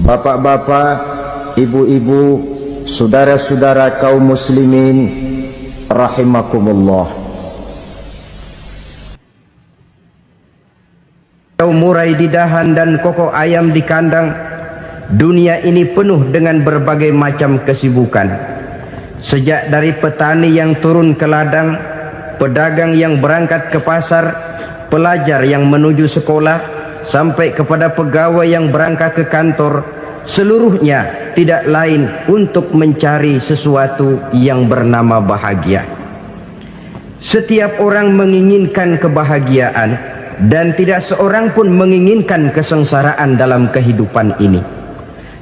Bapak-bapak, ibu-ibu, saudara-saudara kaum muslimin rahimakumullah. Murai di dahan dan koko ayam di kandang, dunia ini penuh dengan berbagai macam kesibukan. Sejak dari petani yang turun ke ladang, pedagang yang berangkat ke pasar, pelajar yang menuju sekolah, sampai kepada pegawai yang berangkat ke kantor, seluruhnya tidak lain untuk mencari sesuatu yang bernama bahagia. Setiap orang menginginkan kebahagiaan, dan tidak seorang pun menginginkan kesengsaraan dalam kehidupan ini.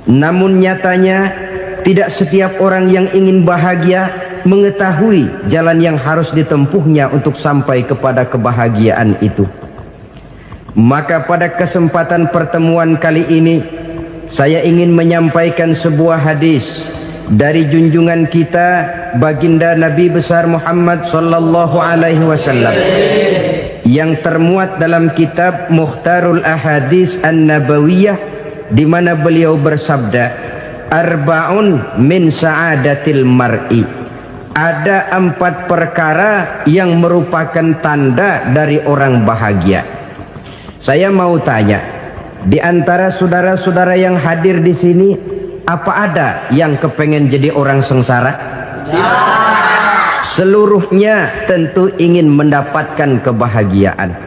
Namun nyatanya tidak setiap orang yang ingin bahagia mengetahui jalan yang harus ditempuhnya untuk sampai kepada kebahagiaan itu. Maka pada kesempatan pertemuan kali ini, saya ingin menyampaikan sebuah hadis dari junjungan kita baginda Nabi besar Muhammad sallallahu alaihi wasallam yang termuat dalam kitab Mukhtarul Ahadits An-Nabawiyah, di mana beliau bersabda, arba'un min sa'adatil mar'i. Ada 4 perkara yang merupakan tanda dari orang bahagia. Saya mau tanya, di antara saudara-saudara yang hadir di sini, apa ada yang kepengen jadi orang sengsara? Ya. Seluruhnya tentu ingin mendapatkan kebahagiaan.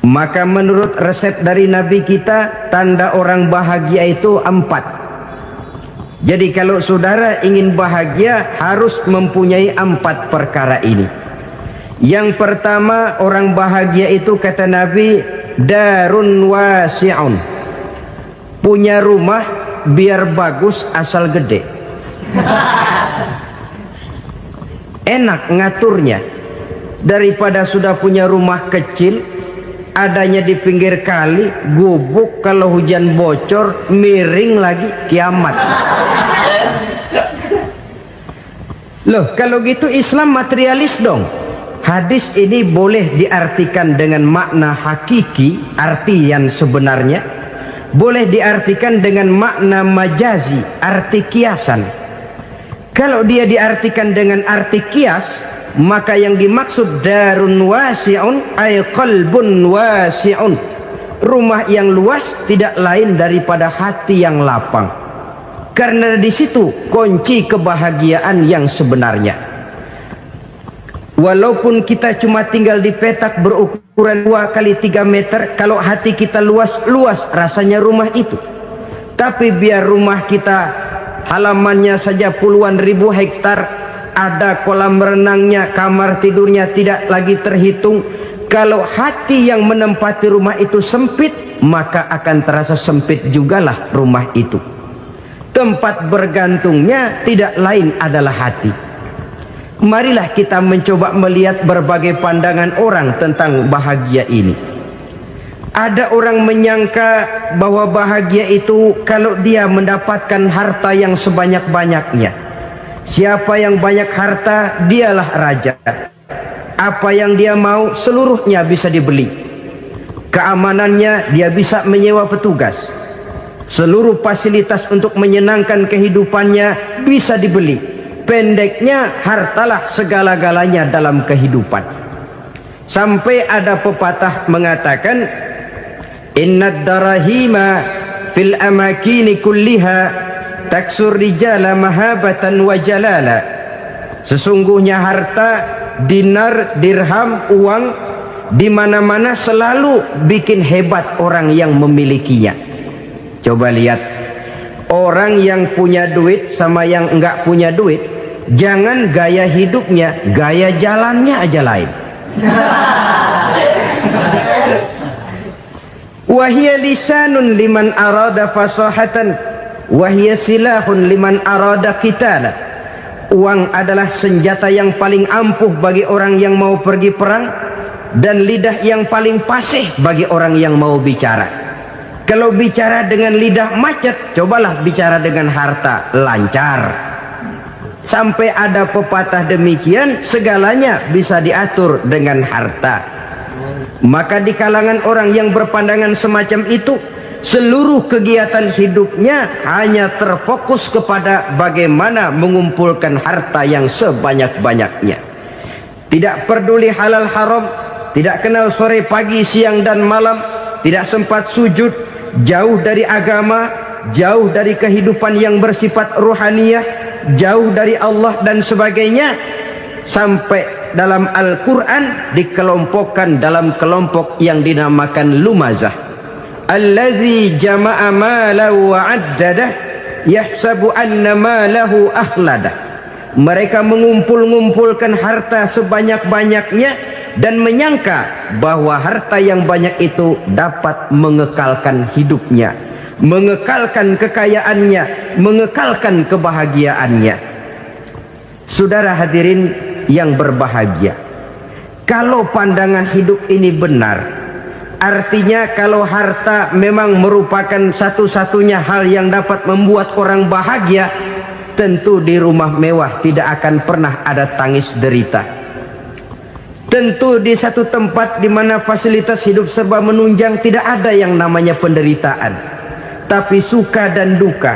Maka menurut resep dari Nabi kita, tanda orang bahagia itu 4. Jadi kalau saudara ingin bahagia, harus mempunyai 4 perkara ini. Yang pertama, orang bahagia itu kata Nabi, darun wasi'un. Punya rumah biar bagus asal gede. Enak ngaturnya daripada sudah punya rumah kecil, adanya di pinggir kali, gubuk, kalau hujan bocor, miring lagi, kiamat. Loh, kalau gitu Islam materialis dong. Hadis ini boleh diartikan dengan makna hakiki, arti yang sebenarnya, boleh diartikan dengan makna majazi, arti kiasan. Kalau dia diartikan dengan arti kias, maka yang dimaksud darun wasi'un ay qalbun wasi'un. Rumah yang luas tidak lain daripada hati yang lapang. Karena di situ kunci kebahagiaan yang sebenarnya. Walaupun kita cuma tinggal di petak berukuran 2 kali 3 meter, kalau hati kita luas-luas rasanya rumah itu. Tapi biar rumah kita halamannya saja puluhan ribu hektar, ada kolam renangnya, kamar tidurnya tidak lagi terhitung. Kalau hati yang menempati rumah itu sempit, maka akan terasa sempit jugalah rumah itu. Tempat bergantungnya tidak lain adalah hati. Marilah kita mencoba melihat berbagai pandangan orang tentang bahagia ini. Ada orang menyangka bahwa bahagia itu kalau dia mendapatkan harta yang sebanyak-banyaknya. Siapa yang banyak harta, dialah raja. Apa yang dia mau, seluruhnya bisa dibeli. Keamanannya, dia bisa menyewa petugas. Seluruh fasilitas untuk menyenangkan kehidupannya bisa dibeli. Pendeknya, hartalah segala-galanya dalam kehidupan. Sampai ada pepatah mengatakan, innad darahima fil amakini kulliha taksur rijala mahabatan wa jalala. Sesungguhnya harta, dinar, dirham, uang di mana-mana selalu bikin hebat orang yang memilikinya. Coba lihat, orang yang punya duit sama yang enggak punya duit, jangan gaya hidupnya, gaya jalannya aja lain. Wahia lisanun liman arada fasahatan, wahia silahun liman arada qitala. Uang adalah senjata yang paling ampuh bagi orang yang mau pergi perang, dan lidah yang paling fasih bagi orang yang mau bicara. Kalau bicara dengan lidah macet, cobalah bicara dengan harta, lancar. Sampai ada pepatah demikian, segalanya bisa diatur dengan harta. Maka di kalangan orang yang berpandangan semacam itu, seluruh kegiatan hidupnya hanya terfokus kepada bagaimana mengumpulkan harta yang sebanyak-banyaknya. Tidak peduli halal haram, tidak kenal sore pagi siang dan malam, tidak sempat sujud, jauh dari agama, jauh dari kehidupan yang bersifat ruhaniyah, jauh dari Allah dan sebagainya. Sampai dalam Al-Quran dikelompokkan dalam kelompok yang dinamakan lumazah. Allazi jama'a malahu wa 'addadah yahsabu anna malahu akhladah. Mereka mengumpul-ngumpulkan harta sebanyak-banyaknya dan menyangka bahwa harta yang banyak itu dapat mengekalkan hidupnya, mengekalkan kekayaannya, mengekalkan kebahagiaannya. Saudara hadirin yang berbahagia, kalau pandangan hidup ini benar, artinya kalau harta memang merupakan satu-satunya hal yang dapat membuat orang bahagia, tentu di rumah mewah tidak akan pernah ada tangis derita. Tentu di satu tempat di mana fasilitas hidup serba menunjang tidak ada yang namanya penderitaan. Tapi suka dan duka,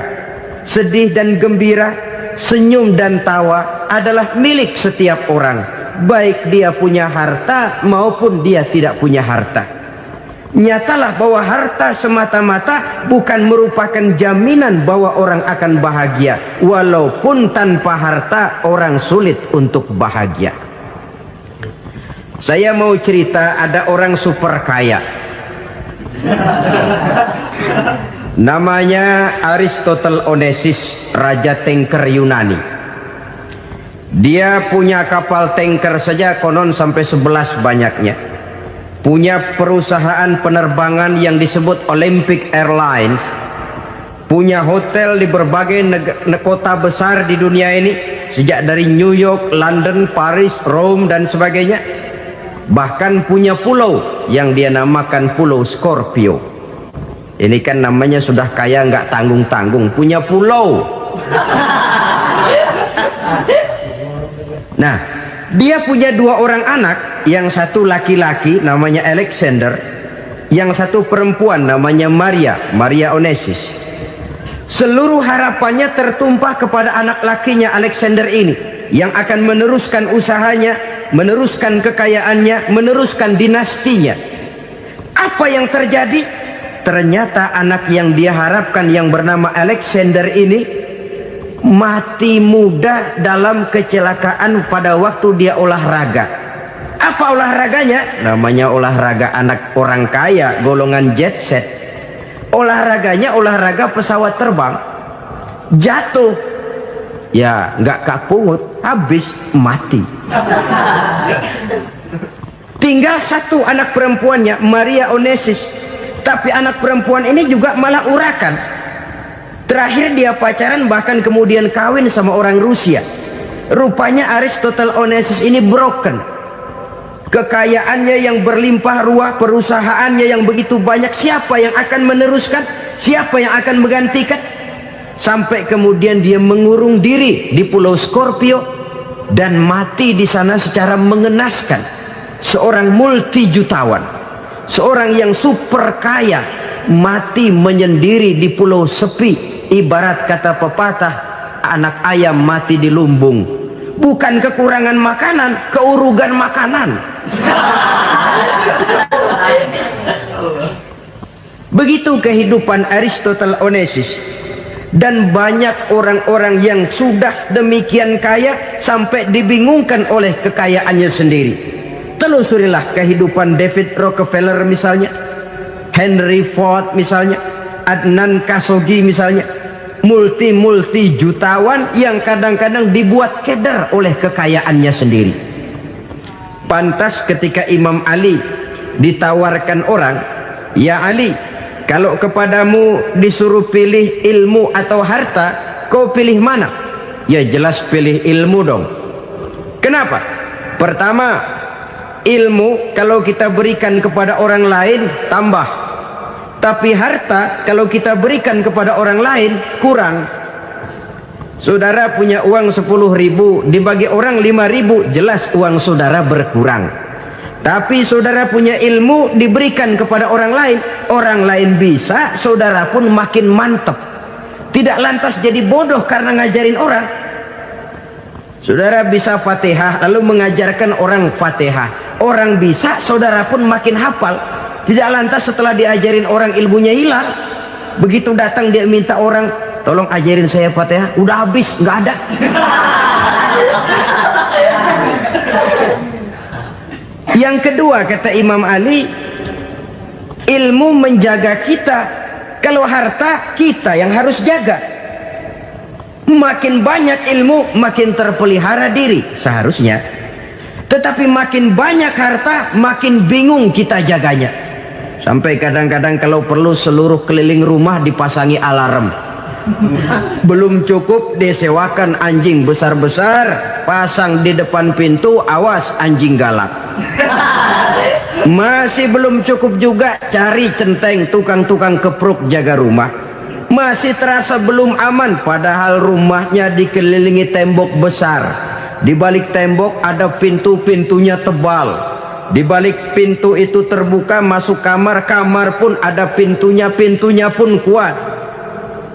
sedih dan gembira, senyum dan tawa adalah milik setiap orang, baik dia punya harta maupun dia tidak punya harta. Nyatalah bahwa harta semata-mata bukan merupakan jaminan bahwa orang akan bahagia. Walaupun tanpa harta orang sulit untuk bahagia. Saya mau cerita, ada orang super kaya, namanya Aristotle Onassis, raja tanker Yunani. Dia punya kapal tanker saja konon sampai 11 banyaknya. Punya perusahaan penerbangan yang disebut Olympic Airlines. Punya hotel di berbagai kota besar di dunia ini, sejak dari New York, London, Paris, Rome dan sebagainya. Bahkan punya pulau yang dia namakan Pulau Scorpio. Ini kan namanya sudah kaya nggak tanggung-tanggung, punya pulau. Nah, dia punya 2 orang anak, yang satu laki-laki namanya Alexander, yang satu perempuan namanya Maria Onassis. Seluruh harapannya tertumpah kepada anak lakinya Alexander ini, yang akan meneruskan usahanya, meneruskan kekayaannya, meneruskan dinastinya. Apa yang terjadi? Ternyata anak yang dia harapkan yang bernama Alexander ini mati muda dalam kecelakaan pada waktu dia olahraga. Apa olahraganya? Namanya olahraga anak orang kaya, golongan jet set. Olahraganya olahraga pesawat terbang. Jatuh, ya nggak kapungut, habis mati. Tinggal satu anak perempuannya, Maria Onassis. Tapi anak perempuan ini juga malah urakan. Terakhir dia pacaran, bahkan kemudian kawin sama orang Rusia. Rupanya Aristotle Onassis ini broken. Kekayaannya yang berlimpah ruah, perusahaannya yang begitu banyak, siapa yang akan meneruskan? Siapa yang akan menggantikan? Sampai kemudian dia mengurung diri di Pulau Scorpio dan mati di sana secara mengenaskan. Seorang multi jutawan, seorang yang super kaya, mati menyendiri di pulau sepi. Ibarat kata pepatah, anak ayam mati di lumbung. Bukan kekurangan makanan, keurugan makanan. Begitu kehidupan Aristotle Onassis. Dan banyak orang-orang yang sudah demikian kaya sampai dibingungkan oleh kekayaannya sendiri. Telusurilah kehidupan David Rockefeller misalnya, Henry Ford misalnya, Adnan Khashoggi misalnya. Multi jutawan yang kadang-kadang dibuat keder oleh kekayaannya sendiri. Pantas ketika Imam Ali ditawarkan orang, "Ya Ali, kalau kepadamu disuruh pilih ilmu atau harta, kau pilih mana?" Ya jelas pilih ilmu dong. Kenapa? Pertama, ilmu kalau kita berikan kepada orang lain tambah. Tapi harta kalau kita berikan kepada orang lain kurang. Saudara punya uang 10.000, dibagi orang 5.000, jelas uang saudara berkurang. Tapi saudara punya ilmu diberikan kepada orang lain bisa, saudara pun makin mantap. Tidak lantas jadi bodoh karena ngajarin orang. Saudara bisa Fatihah lalu mengajarkan orang Fatihah. Orang bisa, saudara pun makin hafal. Tidak lantas setelah diajarin orang ilmunya hilang. Begitu datang dia minta orang, tolong ajarin saya Fatihah, udah habis, nggak ada. Yang kedua kata Imam Ali, ilmu menjaga kita. Kalau harta, kita yang harus jaga. Makin banyak ilmu, makin terpelihara diri seharusnya. Tetapi makin banyak harta, makin bingung kita jaganya. Sampai kadang-kadang kalau perlu seluruh keliling rumah dipasangi alarm. Belum cukup disewakan anjing besar-besar, pasang di depan pintu, awas anjing galak. Masih belum cukup juga, cari centeng tukang-tukang kepruk jaga rumah. Masih terasa belum aman, padahal rumahnya dikelilingi tembok besar. Di balik tembok ada pintu-pintunya tebal. Di balik pintu itu terbuka masuk kamar, kamar pun ada pintunya, pintunya pun kuat.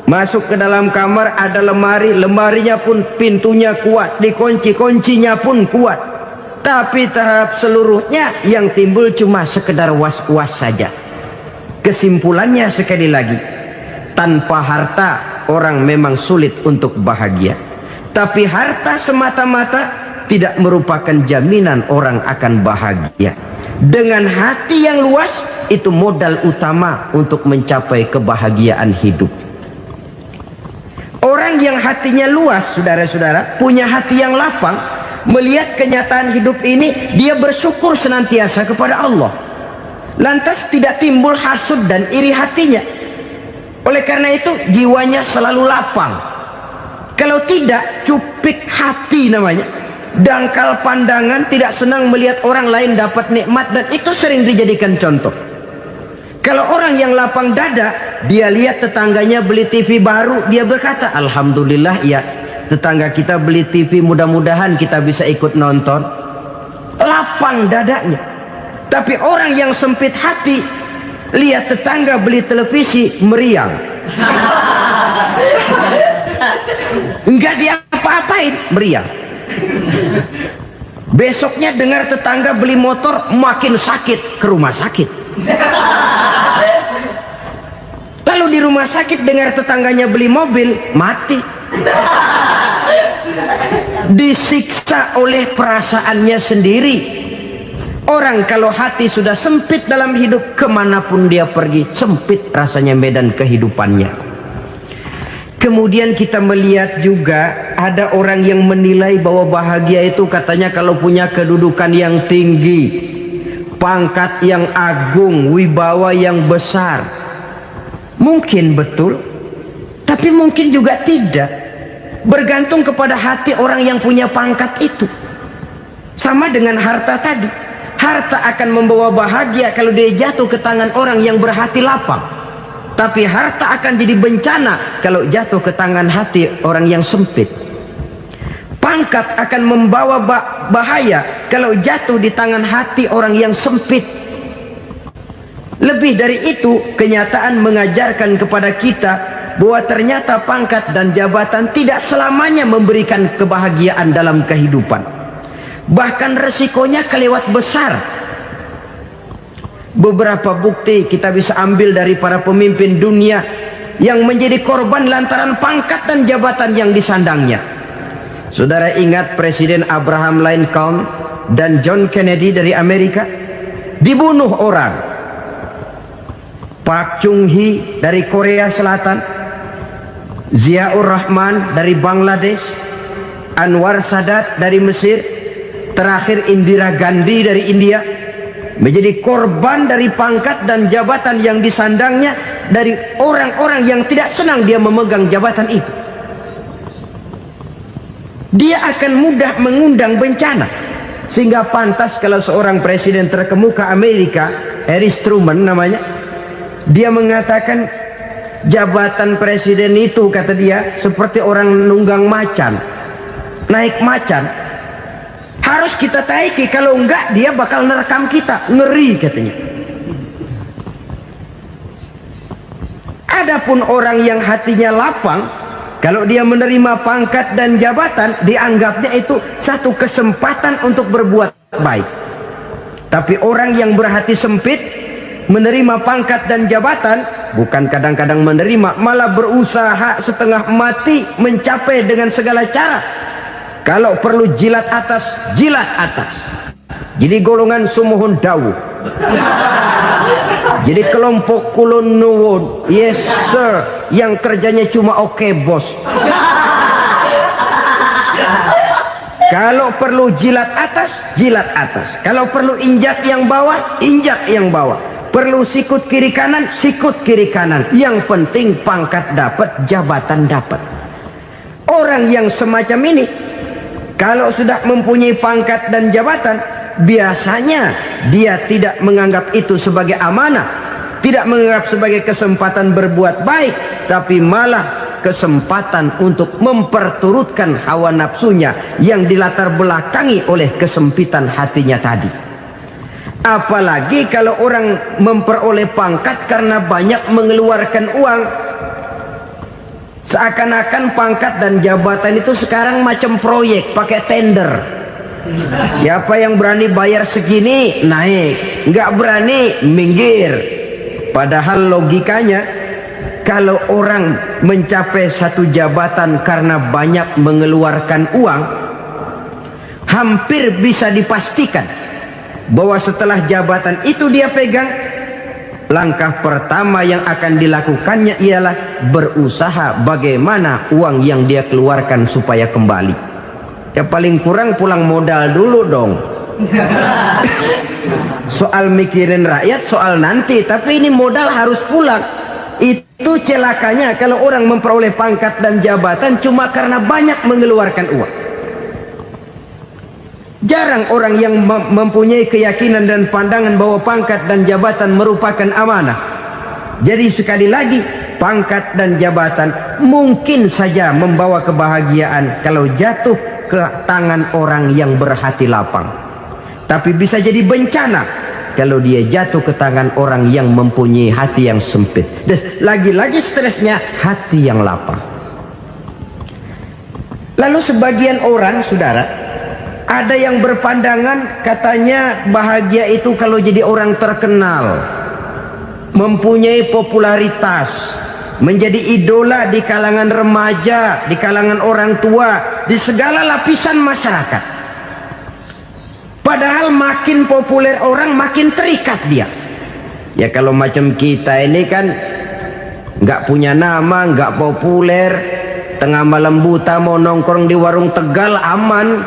Masuk ke dalam kamar ada lemari, lemarinya pun pintunya kuat, dikunci, kuncinya pun kuat. Tapi terhadap seluruhnya yang timbul cuma sekedar was-was saja. Kesimpulannya sekali lagi, tanpa harta orang memang sulit untuk bahagia. Tapi harta semata-mata tidak merupakan jaminan orang akan bahagia. Dengan hati yang luas, itu modal utama untuk mencapai kebahagiaan hidup. Orang yang hatinya luas, saudara-saudara, punya hati yang lapang, melihat kenyataan hidup ini, dia bersyukur senantiasa kepada Allah. Lantas tidak timbul hasud dan iri hatinya. Oleh karena itu jiwanya selalu lapang. Kalau tidak, cupik hati namanya, dangkal pandangan, tidak senang melihat orang lain dapat nikmat, dan itu sering dijadikan contoh. Kalau orang yang lapang dada, dia lihat tetangganya beli TV baru, dia berkata, alhamdulillah ya, tetangga kita beli TV, mudah-mudahan kita bisa ikut nonton. Lapang dadanya. Tapi orang yang sempit hati, lihat tetangga beli televisi, meriang. Enggak diapa-apain, meriang. Besoknya dengar tetangga beli motor, makin sakit, ke rumah sakit. Lalu di rumah sakit dengar tetangganya beli mobil, mati. Disiksa oleh perasaannya sendiri. Orang kalau hati sudah sempit dalam hidup, kemanapun dia pergi, sempit rasanya medan kehidupannya. Kemudian kita melihat juga ada orang yang menilai bahwa bahagia itu katanya kalau punya kedudukan yang tinggi, pangkat yang agung, wibawa yang besar. Mungkin betul, tapi mungkin juga tidak. Bergantung kepada hati orang yang punya pangkat itu. Sama dengan harta tadi. Harta akan membawa bahagia kalau dia jatuh ke tangan orang yang berhati lapang. Tapi harta akan jadi bencana kalau jatuh ke tangan hati orang yang sempit. Pangkat akan membawa bahaya kalau jatuh di tangan hati orang yang sempit. Lebih dari itu, kenyataan mengajarkan kepada kita bahwa ternyata pangkat dan jabatan tidak selamanya memberikan kebahagiaan dalam kehidupan. Bahkan resikonya kelewat besar. Beberapa bukti kita bisa ambil dari para pemimpin dunia yang menjadi korban lantaran pangkat dan jabatan yang disandangnya. Saudara ingat Presiden Abraham Lincoln dan John Kennedy dari Amerika? Dibunuh orang. Park Chung-hee dari Korea Selatan, Ziaur Rahman dari Bangladesh, Anwar Sadat dari Mesir, terakhir Indira Gandhi dari India, menjadi korban dari pangkat dan jabatan yang disandangnya dari orang-orang yang tidak senang dia memegang jabatan itu. Dia akan mudah mengundang bencana. Sehingga pantas kalau seorang presiden terkemuka Amerika, Harry Truman namanya, dia mengatakan jabatan presiden itu, kata dia, seperti orang nunggang macan, naik macan. Harus kita taiki, kalau enggak dia bakal nerekam kita. Ngeri katanya. Adapun orang yang hatinya lapang, kalau dia menerima pangkat dan jabatan, dianggapnya itu satu kesempatan untuk berbuat baik. Tapi orang yang berhati sempit, menerima pangkat dan jabatan, bukan kadang-kadang menerima, malah berusaha setengah mati mencapai dengan segala cara. Kalau perlu jilat atas, jilat atas. Jadi golongan sumuhun dawu. Jadi kelompok kulon nuwun, yes sir, yang kerjanya cuma oke bos. Kalau perlu jilat atas, jilat atas. Kalau perlu injak yang bawah, injak yang bawah. Perlu sikut kiri kanan, sikut kiri kanan. Yang penting pangkat dapat, jabatan dapat. Orang yang semacam ini, kalau sudah mempunyai pangkat dan jabatan, biasanya dia tidak menganggap itu sebagai amanah, tidak menganggap sebagai kesempatan berbuat baik, tapi malah kesempatan untuk memperturutkan hawa nafsunya yang dilatar belakangi oleh kesempitan hatinya tadi. Apalagi kalau orang memperoleh pangkat karena banyak mengeluarkan uang. Seakan-akan pangkat dan jabatan itu sekarang macam proyek, pakai tender. Siapa yang berani bayar segini naik, nggak berani minggir. Padahal logikanya, kalau orang mencapai satu jabatan karena banyak mengeluarkan uang, hampir bisa dipastikan bahwa setelah jabatan itu dia pegang, langkah pertama yang akan dilakukannya ialah berusaha bagaimana uang yang dia keluarkan supaya kembali. Ya paling kurang pulang modal dulu dong. Soal mikirin rakyat soal nanti, tapi ini modal harus pulang. Itu celakanya kalau orang memperoleh pangkat dan jabatan cuma karena banyak mengeluarkan uang. Jarang orang yang mempunyai keyakinan dan pandangan bahwa pangkat dan jabatan merupakan amanah. Jadi sekali lagi, pangkat dan jabatan mungkin saja membawa kebahagiaan kalau jatuh ke tangan orang yang berhati lapang. Tapi bisa jadi bencana kalau dia jatuh ke tangan orang yang mempunyai hati yang sempit. Dan lagi-lagi stresnya hati yang lapang. Lalu sebagian orang, saudara, ada yang berpandangan katanya bahagia itu kalau jadi orang terkenal, mempunyai popularitas, menjadi idola di kalangan remaja, di kalangan orang tua, di segala lapisan masyarakat. Padahal makin populer orang makin terikat dia. Ya kalau macam kita ini kan nggak punya nama, nggak populer, tengah malam buta mau nongkrong di warung Tegal aman.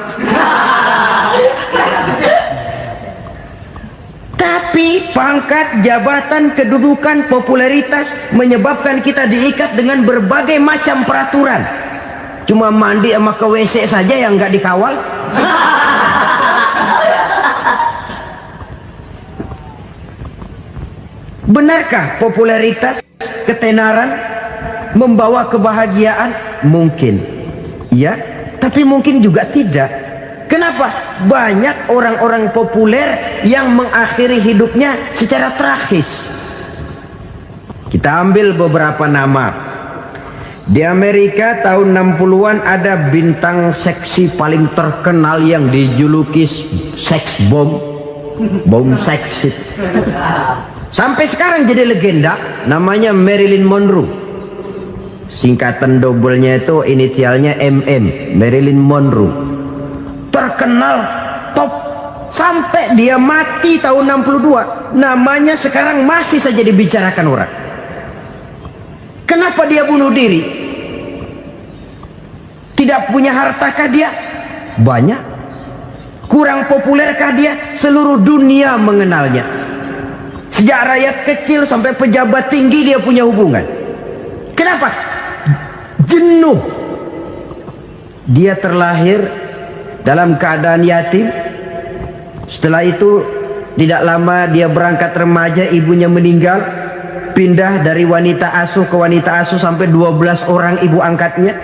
Tapi pangkat, jabatan, kedudukan, popularitas menyebabkan kita diikat dengan berbagai macam peraturan. Cuma mandi sama ke WC saja yang nggak dikawal. Benarkah popularitas, ketenaran membawa kebahagiaan? Mungkin, ya, tapi mungkin juga tidak. Kenapa? Banyak orang-orang populer yang mengakhiri hidupnya secara tragis. Kita ambil beberapa nama. Di Amerika tahun 60-an ada bintang seksi paling terkenal yang dijuluki sex bomb. Bom seksi. Sampai sekarang jadi legenda, namanya Marilyn Monroe. Singkatan dobelnya itu inisialnya MM, Marilyn Monroe. Terkenal top sampai dia mati tahun 62, namanya sekarang masih saja dibicarakan orang. Kenapa dia bunuh diri? Tidak punya hartakah dia? Banyak. Kurang populerkah dia? Seluruh dunia mengenalnya. Sejak rakyat kecil sampai pejabat tinggi dia punya hubungan. Kenapa? Jenuh. Dia terlahir dalam keadaan yatim. Setelah itu tidak lama dia berangkat remaja, ibunya meninggal, pindah dari wanita asuh ke wanita asuh sampai 12 orang ibu angkatnya.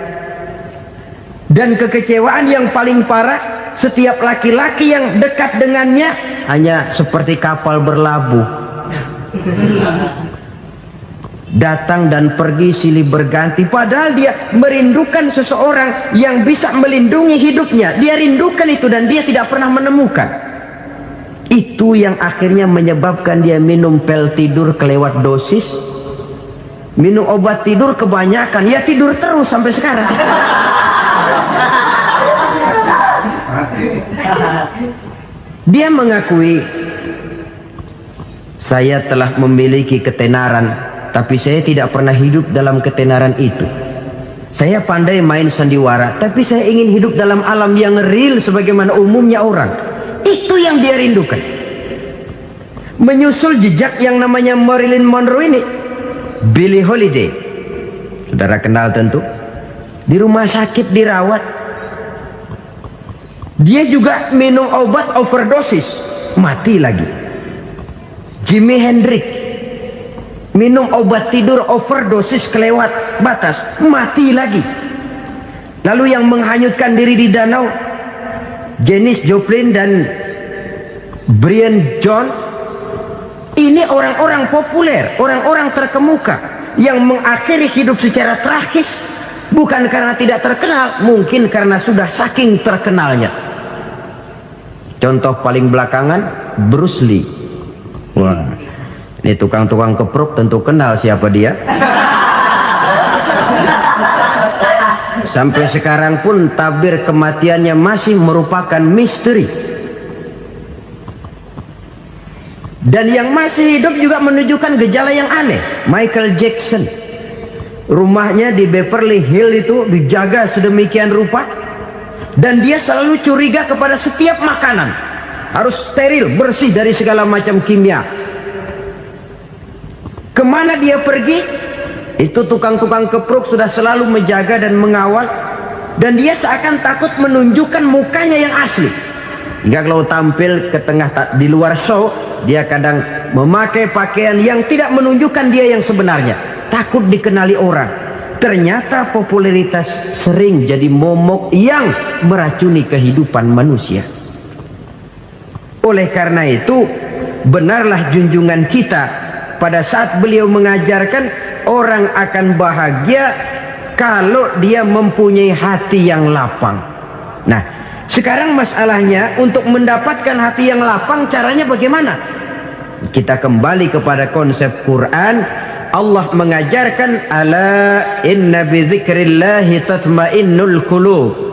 Dan kekecewaan yang paling parah, setiap laki-laki yang dekat dengannya hanya seperti kapal berlabuh, datang dan pergi silih berganti. Padahal dia merindukan seseorang yang bisa melindungi hidupnya. Dia rindukan itu dan dia tidak pernah menemukan. Itu yang akhirnya menyebabkan dia minum pil tidur kelewat dosis, minum obat tidur kebanyakan, ya tidur terus sampai sekarang. Dia mengakui, saya telah memiliki ketenaran, tapi saya tidak pernah hidup dalam ketenaran itu. Saya pandai main sandiwara, tapi saya ingin hidup dalam alam yang real sebagaimana umumnya orang. Itu yang dia rindukan. Menyusul jejak yang namanya Marilyn Monroe ini, Billie Holiday, saudara kenal tentu, di rumah sakit dirawat. Dia juga minum obat overdosis, mati lagi. Jimi Hendrix minum obat tidur overdosis kelewat batas, mati lagi. Lalu yang menghanyutkan diri di danau, Janis Joplin dan Brian Jones. Ini orang-orang populer, orang-orang terkemuka yang mengakhiri hidup secara tragis, bukan karena tidak terkenal, mungkin karena sudah saking terkenalnya. Contoh paling belakangan, Bruce Lee. Wah, ini tukang-tukang kepruk tentu kenal siapa dia. Sampai sekarang pun tabir kematiannya masih merupakan misteri. Dan yang masih hidup juga menunjukkan gejala yang aneh. Michael Jackson, rumahnya di Beverly Hills itu dijaga sedemikian rupa, dan dia selalu curiga kepada setiap makanan harus steril, bersih dari segala macam kimia. Kemana dia pergi, itu tukang-tukang kepruk sudah selalu menjaga dan mengawal, dan dia seakan takut menunjukkan mukanya yang asli. Hingga kalau tampil ke tengah di luar show, dia kadang memakai pakaian yang tidak menunjukkan dia yang sebenarnya, takut dikenali orang. Ternyata popularitas sering jadi momok yang meracuni kehidupan manusia. Oleh karena itu, benarlah junjungan kita pada saat beliau mengajarkan orang akan bahagia kalau dia mempunyai hati yang lapang. Nah, sekarang masalahnya untuk mendapatkan hati yang lapang, caranya bagaimana? Kita kembali kepada konsep Quran. Allah mengajarkan, ala inna bi dzikrillahi tatmainnul qulub.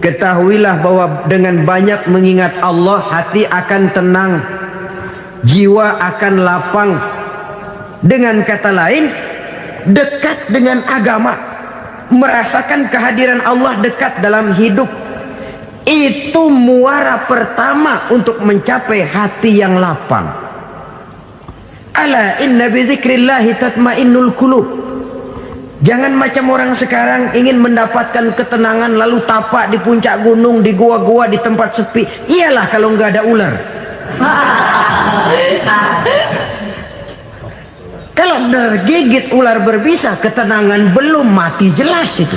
Ketahuilah bahwa dengan banyak mengingat Allah, hati akan tenang, jiwa akan lapang. Dengan kata lain, dekat dengan agama, merasakan kehadiran Allah dekat dalam hidup. Itu muara pertama untuk mencapai hati yang lapang. Ala inna bi dzikrillahi tatmainnul qulub. Jangan macam orang sekarang ingin mendapatkan ketenangan lalu tapak di puncak gunung, di gua-gua, di tempat sepi. Iyalah kalau nggak ada ular. Kalau tergigit ular berbisa, ketenangan belum, mati jelas itu.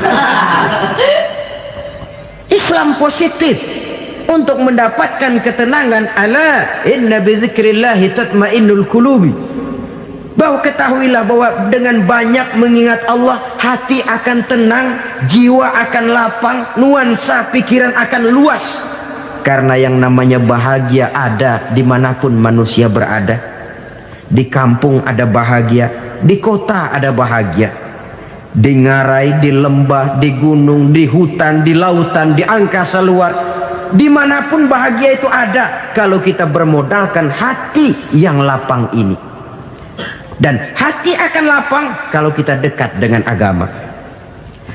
Islam positif untuk mendapatkan ketenangan. Ala inna bi dzikrillahi tatmainnul qulubi. Bahwa ketahuilah bahwa dengan banyak mengingat Allah, hati akan tenang, jiwa akan lapang, nuansa pikiran akan luas. Karena yang namanya bahagia ada dimanapun manusia berada. Di kampung ada bahagia, di kota ada bahagia, di ngarai, di lembah, di gunung, di hutan, di lautan, di angkasa luar, dimanapun bahagia itu ada kalau kita bermodalkan hati yang lapang ini. Dan hati akan lapang kalau kita dekat dengan agama.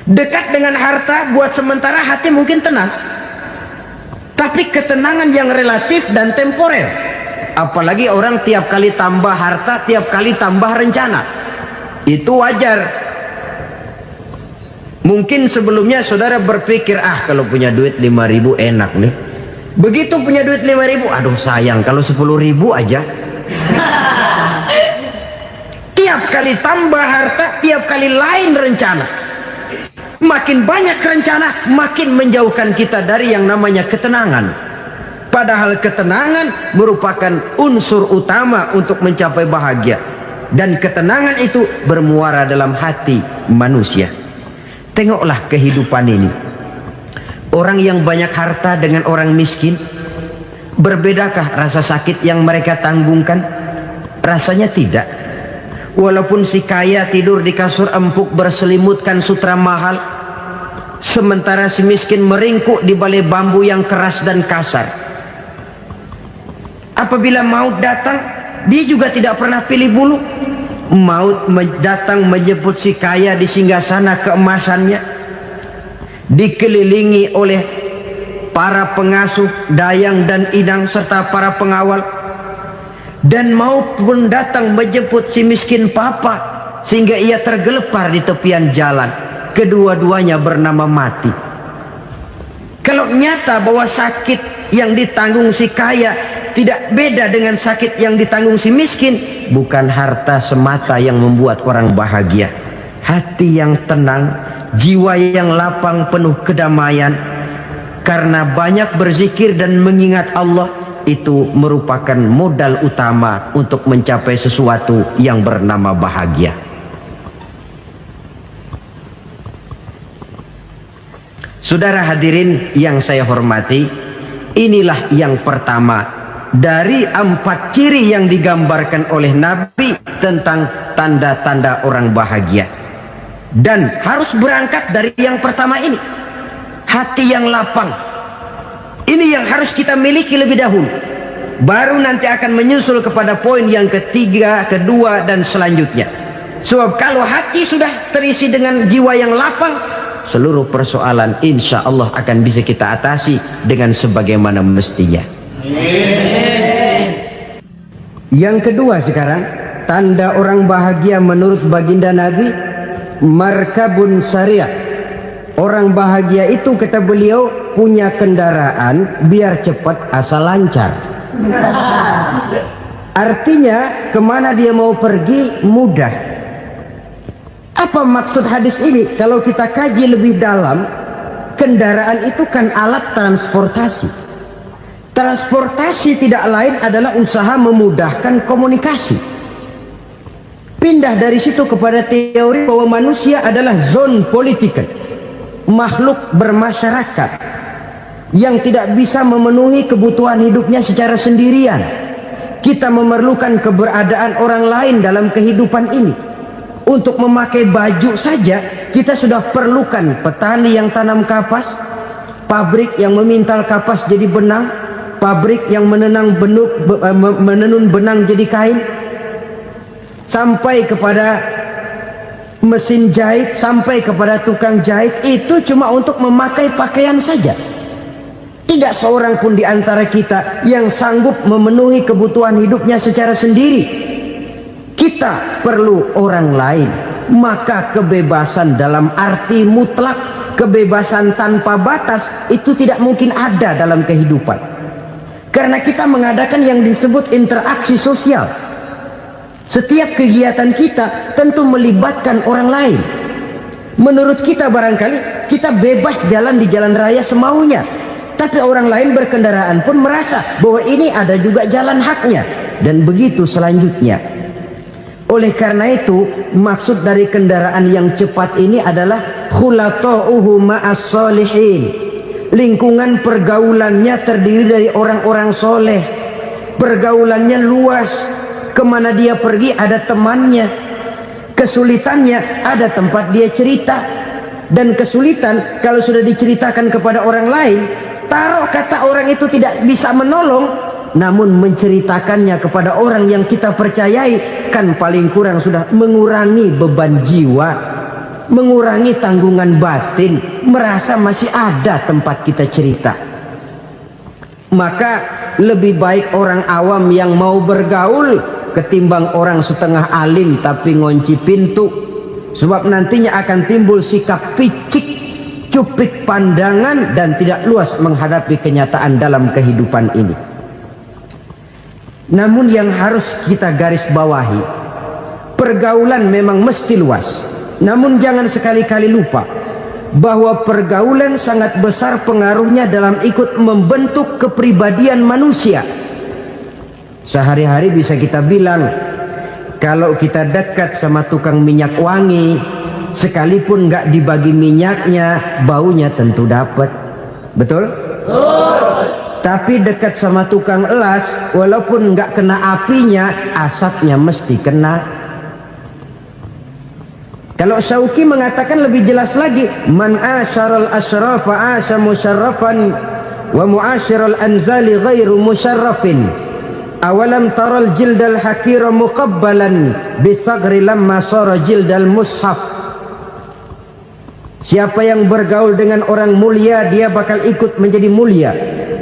Dekat dengan harta buat sementara hati mungkin tenang, tapi ketenangan yang relatif dan temporer. Apalagi orang tiap kali tambah harta, tiap kali tambah rencana. Itu wajar. Mungkin sebelumnya saudara berpikir, kalau punya duit 5.000 enak nih. Begitu punya duit 5.000, aduh sayang kalau 10.000 aja. Tiap kali tambah harta, tiap kali lain rencana. Makin banyak rencana, makin menjauhkan kita dari yang namanya ketenangan. Padahal ketenangan merupakan unsur utama untuk mencapai bahagia. Dan ketenangan itu bermuara dalam hati manusia. Tengoklah kehidupan ini. Orang yang banyak harta dengan orang miskin, berbedakah rasa sakit yang mereka tanggungkan? Rasanya tidak. Walaupun si kaya tidur di kasur empuk berselimutkan sutra mahal, sementara si miskin meringkuk di balai bambu yang keras dan kasar. Apabila maut datang, dia juga tidak pernah pilih bulu. Maut datang menjemput si kaya di singgasana keemasannya, dikelilingi oleh para pengasuh, dayang dan inang serta para pengawal. Dan maut pun datang menjemput si miskin papa, sehingga ia tergelepar di tepian jalan. Kedua-duanya bernama mati. Kalau nyata bahwa sakit yang ditanggung si kaya tidak beda dengan sakit yang ditanggung si miskin, bukan harta semata yang membuat orang bahagia. Hati yang tenang, jiwa yang lapang penuh kedamaian, karena banyak berzikir dan mengingat Allah, itu merupakan modal utama untuk mencapai sesuatu yang bernama bahagia. Saudara hadirin yang saya hormati, inilah yang pertama dari 4 ciri yang digambarkan oleh Nabi tentang tanda-tanda orang bahagia. Dan harus berangkat dari yang pertama ini, hati yang lapang. Ini yang harus kita miliki lebih dahulu. Baru nanti akan menyusul kepada poin yang ketiga, kedua, dan selanjutnya. Sebab kalau hati sudah terisi dengan jiwa yang lapang, seluruh persoalan insya Allah akan bisa kita atasi dengan sebagaimana mestinya. Yang kedua sekarang, tanda orang bahagia menurut baginda Nabi, markabun syariah. Orang bahagia itu, kata beliau, punya kendaraan biar cepat asal lancar. Artinya kemana dia mau pergi mudah. Apa maksud hadis ini? Kalau kita kaji lebih dalam, kendaraan itu kan alat transportasi. Transportasi tidak lain adalah usaha memudahkan komunikasi. Pindah dari situ kepada teori bahwa manusia adalah zon political, makhluk bermasyarakat yang tidak bisa memenuhi kebutuhan hidupnya secara sendirian. Kita memerlukan keberadaan orang lain dalam kehidupan ini. Untuk memakai baju saja kita sudah perlukan petani yang tanam kapas, pabrik yang memintal kapas jadi benang, pabrik yang menenun benang jadi kain, sampai kepada mesin jahit, sampai kepada tukang jahit. Itu cuma untuk memakai pakaian saja. Tidak seorang pun di antara kita yang sanggup memenuhi kebutuhan hidupnya secara sendiri. Kita perlu orang lain. Maka kebebasan dalam arti mutlak, kebebasan tanpa batas, itu tidak mungkin ada dalam kehidupan. Karena kita mengadakan yang disebut interaksi sosial. Setiap kegiatan kita tentu melibatkan orang lain. Menurut kita barangkali kita bebas jalan di jalan raya semaunya, tapi orang lain berkendaraan pun merasa bahwa ini ada juga jalan haknya, dan begitu selanjutnya. Oleh karena itu, maksud dari kendaraan yang cepat ini adalah khulata'uhu ma'as solihin. Lingkungan pergaulannya terdiri dari orang-orang soleh. Pergaulannya luas. Kemana dia pergi ada temannya. Kesulitannya ada tempat dia cerita. Dan kesulitan kalau sudah diceritakan kepada orang lain, taruh kata orang itu tidak bisa menolong, namun menceritakannya kepada orang yang kita percayai, kan paling kurang sudah mengurangi beban jiwa, mengurangi tanggungan batin, merasa masih ada tempat kita cerita. Maka lebih baik orang awam yang mau bergaul ketimbang orang setengah alim tapi ngunci pintu. Sebab nantinya akan timbul sikap picik, cupik pandangan, dan tidak luas menghadapi kenyataan dalam kehidupan ini. Namun yang harus kita garis bawahi, pergaulan memang mesti luas. Namun jangan sekali-kali lupa bahwa pergaulan sangat besar pengaruhnya dalam ikut membentuk kepribadian manusia. Sehari-hari bisa kita bilang, kalau kita dekat sama tukang minyak wangi, sekalipun nggak dibagi minyaknya, baunya tentu dapat. Betul? Tapi dekat sama tukang elas, walaupun nggak kena apinya, asapnya mesti kena. Kalau Syauqi mengatakan lebih jelas lagi, man asyaral asrafa asa musarrafan wa muasyiral anzali ghairu musarrafin. Awalam taral jildal hakira muqabbalan bisagri lamma sara jildal mushaf. Siapa yang bergaul dengan orang mulia, dia bakal ikut menjadi mulia.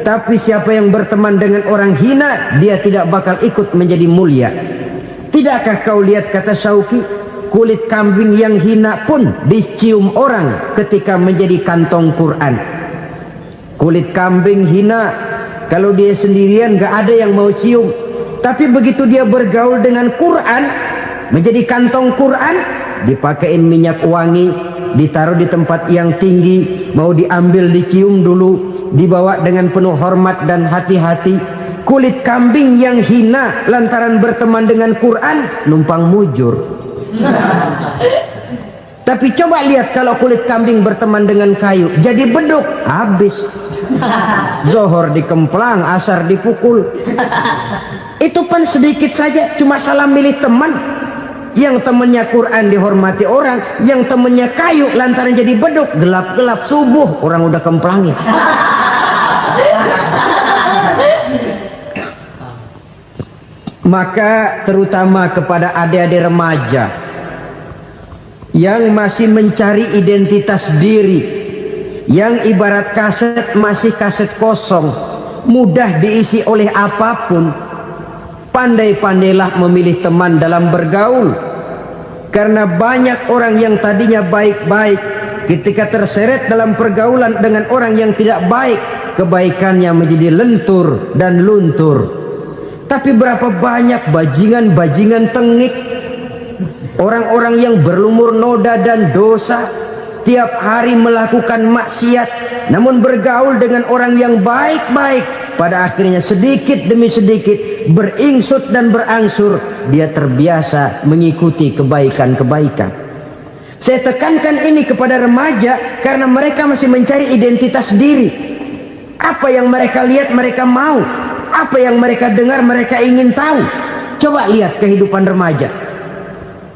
Tapi siapa yang berteman dengan orang hina, dia tidak bakal ikut menjadi mulia. Tidakkah kau lihat, kata Syauqi, kulit kambing yang hina pun dicium orang ketika menjadi kantong Quran. Kulit kambing hina, kalau dia sendirian gak ada yang mau cium. Tapi begitu dia bergaul dengan Quran, menjadi kantong Quran, dipakein minyak wangi, ditaruh di tempat yang tinggi, mau diambil dicium dulu, dibawa dengan penuh hormat dan hati-hati. Kulit kambing yang hina lantaran berteman dengan Quran, numpang mujur. Tapi coba lihat kalau kulit kambing berteman dengan kayu, jadi beduk, habis. Zohor dikemplang, asar dipukul. Itu pun sedikit saja, cuma salah milih teman. Yang temannya Quran dihormati orang, yang temannya kayu lantaran jadi beduk, gelap-gelap subuh orang udah kemplangin. Maka terutama kepada adik-adik remaja yang masih mencari identitas diri, yang ibarat kaset masih kaset kosong, mudah diisi oleh apapun, pandai-pandailah memilih teman dalam bergaul. Karena banyak orang yang tadinya baik-baik, ketika terseret dalam pergaulan dengan orang yang tidak baik, kebaikannya menjadi lentur dan luntur. Tapi berapa banyak bajingan-bajingan tengik, orang-orang yang berlumur noda dan dosa, tiap hari melakukan maksiat, namun bergaul dengan orang yang baik-baik, pada akhirnya sedikit demi sedikit beringsut dan berangsur dia terbiasa mengikuti kebaikan-kebaikan. Saya tekankan ini kepada remaja karena mereka masih mencari identitas diri. Apa yang mereka lihat mereka mau, apa yang mereka dengar mereka ingin tahu. Coba lihat kehidupan remaja.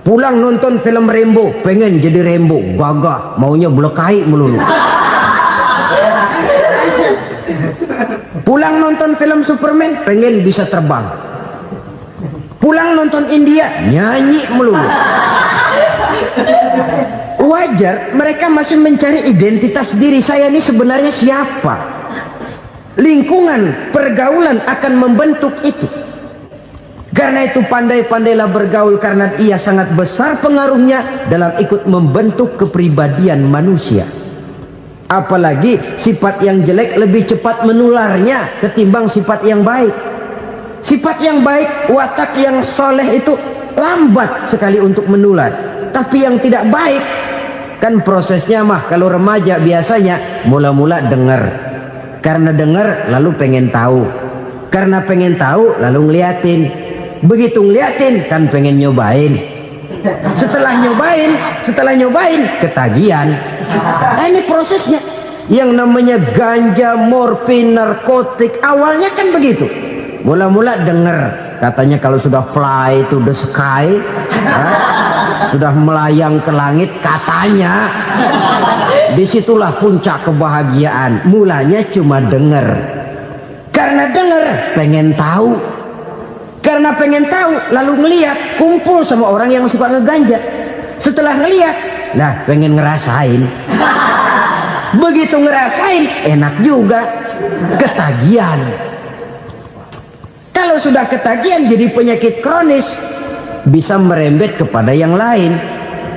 Pulang nonton film Rambo, pengen jadi Rambo, gagah, maunya belekai melulu. Pulang nonton film Superman, pengen bisa terbang. Pulang nonton India, nyanyi melulu. Wajar, mereka masih mencari identitas diri. Saya ini sebenarnya siapa? Lingkungan, pergaulan akan membentuk itu. Karena itu pandai-pandailah bergaul, karena ia sangat besar pengaruhnya dalam ikut membentuk kepribadian manusia. Apalagi sifat yang jelek lebih cepat menularnya ketimbang sifat yang baik. Sifat yang baik, watak yang soleh itu lambat sekali untuk menular. Tapi yang tidak baik, kan prosesnya mah kalau remaja biasanya mula-mula dengar. Karena dengar lalu pengen tahu, karena pengen tahu lalu ngeliatin, begitu ngeliatin kan pengen nyobain, setelah nyobain ketagihan. Nah, ini prosesnya. Yang namanya ganja, morfin, narkotik awalnya kan begitu. Mula-mula dengar katanya kalau sudah fly to the sky, sudah melayang ke langit katanya, disitulah puncak kebahagiaan. Mulanya cuma dengar. Karena dengar pengen tahu, karena pengen tahu lalu ngeliat, kumpul sama orang yang suka ngeganja. Setelah ngeliat, nah pengen ngerasain. Begitu ngerasain enak juga, ketagihan. Kalau sudah ketagihan jadi penyakit kronis, bisa merembet kepada yang lain.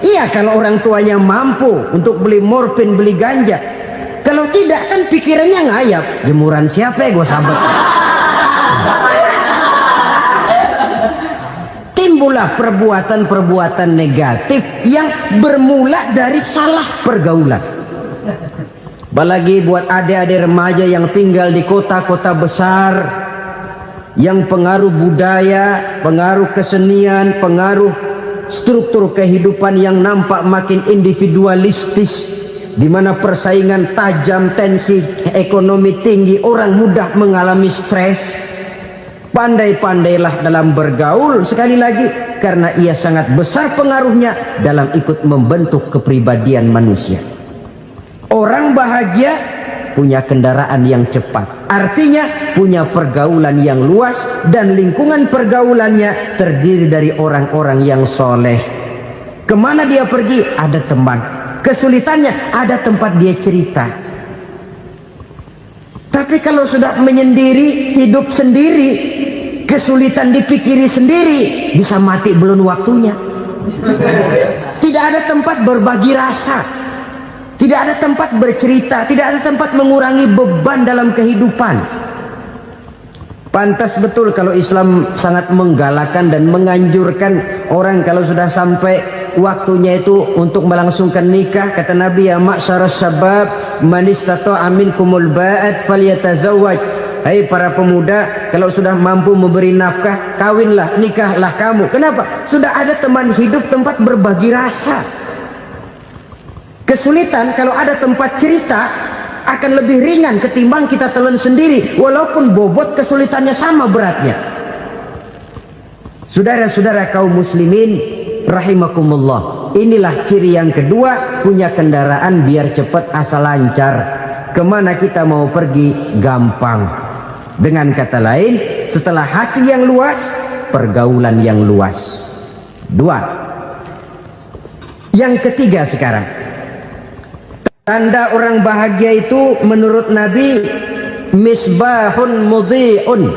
Iya, kalau orang tuanya mampu untuk beli morfin, beli ganja. Kalau tidak kan pikirannya ngayap, jemuran siapa ya gue sabet. Timbullah perbuatan-perbuatan negatif yang bermula dari salah pergaulan. Apalagi buat adik-adik remaja yang tinggal di kota-kota besar, yang pengaruh budaya, pengaruh kesenian, pengaruh struktur kehidupan yang nampak makin individualistis, di mana persaingan tajam, tensi ekonomi tinggi, orang mudah mengalami stres. Pandai-pandailah dalam bergaul, sekali lagi, karena ia sangat besar pengaruhnya dalam ikut membentuk kepribadian manusia. Orang bahagia punya kendaraan yang cepat, artinya punya pergaulan yang luas, dan lingkungan pergaulannya terdiri dari orang-orang yang soleh. Kemana dia pergi ada teman, kesulitannya ada tempat dia cerita. Tapi kalau sudah menyendiri, hidup sendiri, kesulitan dipikiri sendiri, bisa mati belum waktunya. Tidak ada tempat berbagi rasa, tidak ada tempat bercerita, tidak ada tempat mengurangi beban dalam kehidupan. Pantas betul kalau Islam sangat menggalakkan dan menganjurkan orang kalau sudah sampai waktunya itu untuk melangsungkan nikah. Kata Nabi, ya ma'syaras syabab man istata'a minkumul ba'at falyatazawwaj. Hai para pemuda, kalau sudah mampu memberi nafkah, kawinlah, nikahlah kamu. Kenapa? Sudah ada teman hidup, tempat berbagi rasa. Kesulitan kalau ada tempat cerita akan lebih ringan ketimbang kita telan sendiri, walaupun bobot kesulitannya sama beratnya. Saudara-saudara kaum muslimin rahimakumullah, inilah ciri yang kedua, punya kendaraan biar cepat asal lancar. Kemana kita mau pergi gampang. Dengan kata lain, setelah hati yang luas, pergaulan yang luas. Dua. Yang ketiga sekarang, tanda orang bahagia itu menurut Nabi, misbahun mudhi'un,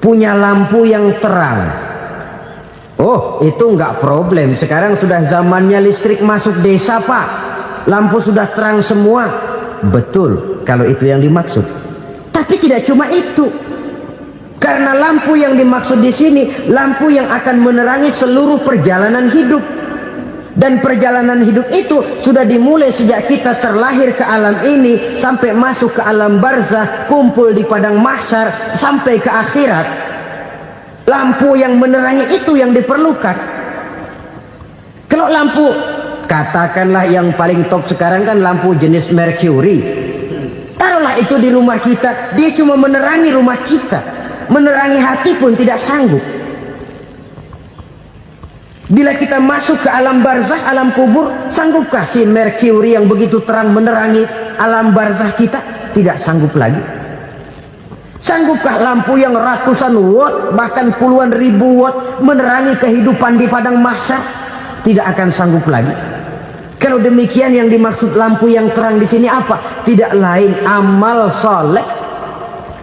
punya lampu yang terang. Oh, itu enggak problem. Sekarang sudah zamannya listrik masuk desa, Pak. Lampu sudah terang semua. Betul, kalau itu yang dimaksud. Tapi tidak cuma itu. Karena lampu yang dimaksud di sini, lampu yang akan menerangi seluruh perjalanan hidup. Dan perjalanan hidup itu sudah dimulai sejak kita terlahir ke alam ini, sampai masuk ke alam barzah, kumpul di padang mahsyar, sampai ke akhirat. Lampu yang menerangi itu yang diperlukan. Kalau lampu, katakanlah yang paling top sekarang kan lampu jenis Mercury. Taruhlah itu di rumah kita, dia cuma menerangi rumah kita, menerangi hati pun tidak sanggup. Bila kita masuk ke alam barzah, alam kubur, sanggupkah si Mercury yang begitu terang menerangi alam barzah kita? Tidak sanggup lagi. Sanggupkah lampu yang ratusan watt, bahkan puluhan ribu watt menerangi kehidupan di padang mahsyar? Tidak akan sanggup lagi. Kalau demikian, yang dimaksud lampu yang terang di sini apa? Tidak lain amal soleh,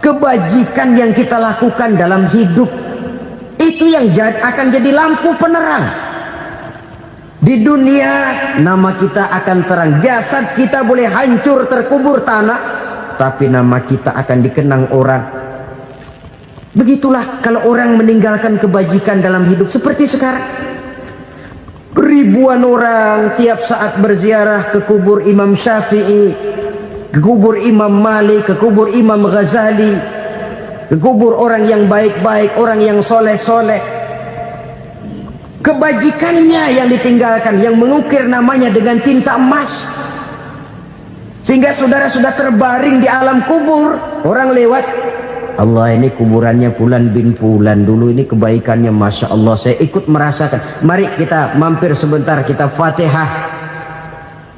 kebajikan yang kita lakukan dalam hidup. Itu yang akan jadi lampu penerang. Di dunia nama kita akan terang, jasad kita boleh hancur terkubur tanah, tapi nama kita akan dikenang orang. Begitulah kalau orang meninggalkan kebajikan dalam hidup seperti sekarang. Ribuan orang tiap saat berziarah ke kubur Imam Syafi'i, ke kubur Imam Malik, ke kubur Imam Ghazali, ke kubur orang yang baik-baik, orang yang soleh-soleh. Kebajikannya yang ditinggalkan, yang mengukir namanya dengan tinta emas. Sehingga saudara sudah terbaring di alam kubur, orang lewat, Allah, ini kuburannya Fulan bin Fulan, dulu ini kebaikannya Masya Allah, saya ikut merasakan. Mari kita mampir sebentar, kita Fatihah,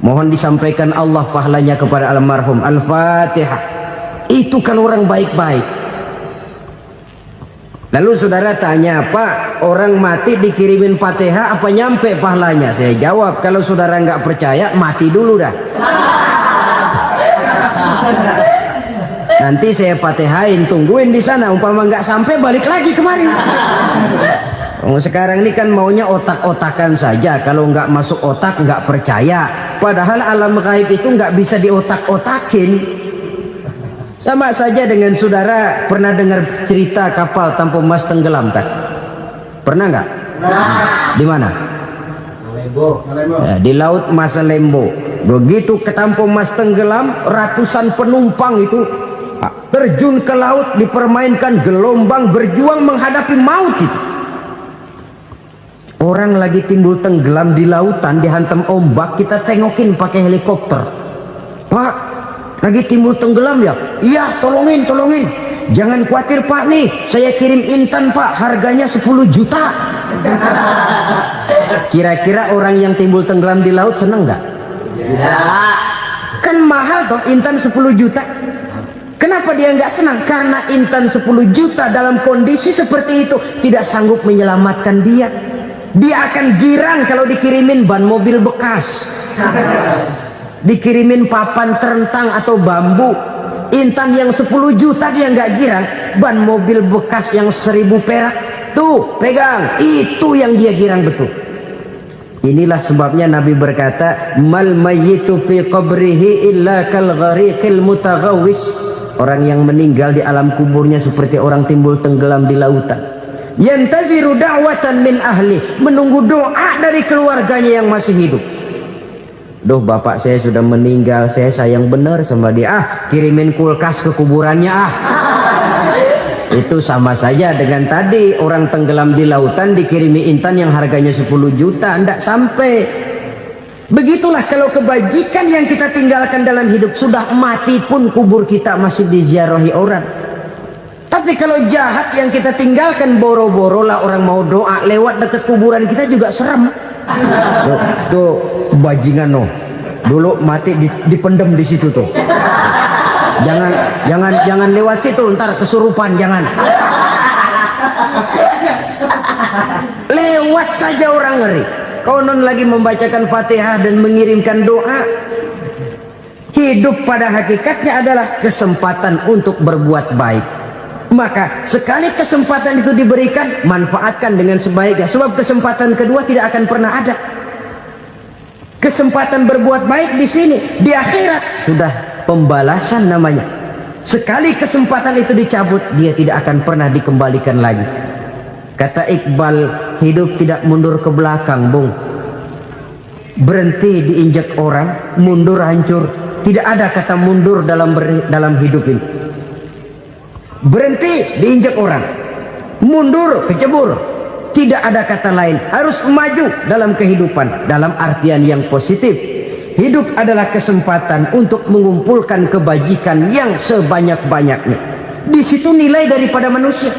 mohon disampaikan Allah pahalanya kepada almarhum. Al-Fatihah. Itu kalau orang baik-baik. Lalu saudara tanya, Pak, orang mati dikirimin Fatihah apa nyampe pahalanya? Saya jawab, kalau saudara nggak percaya, mati dulu dah. Nanti saya Fatihain, tungguin di sana, umpama nggak sampai balik lagi kemari. Sekarang ini kan maunya otak-otakan saja, kalau nggak masuk otak nggak percaya. Padahal alam gaib itu nggak bisa diotak-otakin. Sama saja dengan saudara pernah dengar cerita kapal tanpa emas tenggelam tak? Pernah nggak? Di mana? Di laut Masa Lembo. Begitu ketampung Mas tenggelam, ratusan penumpang itu terjun ke laut, dipermainkan gelombang, berjuang menghadapi maut itu. Orang lagi timbul tenggelam di lautan, dihantam ombak, kita tengokin pakai helikopter. Pak, lagi timbul tenggelam ya? Iya, tolongin. Jangan khawatir Pak, nih saya kirim intan Pak, harganya 10 juta. Kira-kira orang yang timbul tenggelam di laut seneng nggak? Tidak. Kan mahal toh intan 10 juta. Kenapa dia nggak senang? Karena intan 10 juta dalam kondisi seperti itu tidak sanggup menyelamatkan dia. Dia akan girang kalau dikirimin ban mobil bekas, dikirimin papan terentang atau bambu. Intan yang 10 juta dia nggak girang, ban mobil bekas yang 1000 perak tuh pegang, itu yang dia girang betul. Inilah sebabnya Nabi berkata, mal mayyitu fi qabrihi illa kal ghariqil mutaghawwis. Orang yang meninggal di alam kuburnya seperti orang timbul tenggelam di lautan. Yantaziru da'watan min ahli, menunggu doa dari keluarganya yang masih hidup. Duh, bapak saya sudah meninggal, saya sayang benar sama dia. Kirimin kulkas ke kuburannya Itu sama saja dengan tadi orang tenggelam di lautan dikirimi intan yang harganya 10 juta, tidak sampai. Begitulah kalau kebajikan yang kita tinggalkan dalam hidup, sudah mati pun kubur kita masih diziarahi orang. Tapi kalau jahat yang kita tinggalkan, boro-boro lah orang mau doa lewat dekat kuburan kita juga serem. Tuh bajingan dulu mati dipendem di situ tuh. Jangan lewat situ, ntar kesurupan, jangan. Lewat saja orang ngeri. Konon lagi membacakan Fatihah dan mengirimkan doa. Hidup pada hakikatnya adalah kesempatan untuk berbuat baik. Maka sekali kesempatan itu diberikan, manfaatkan dengan sebaiknya. Sebab kesempatan kedua tidak akan pernah ada. Kesempatan berbuat baik di sini, di akhirat sudah pembalasan namanya. Sekali kesempatan itu dicabut, dia tidak akan pernah dikembalikan lagi. Kata Iqbal, hidup tidak mundur ke belakang, Bung. Berhenti diinjak orang, mundur hancur. Tidak ada kata mundur dalam hidup ini. Berhenti diinjak orang, mundur kecebur. Tidak ada kata lain, harus maju dalam kehidupan dalam artian yang positif. Hidup adalah kesempatan untuk mengumpulkan kebajikan yang sebanyak-banyaknya. Di situ nilai daripada manusia.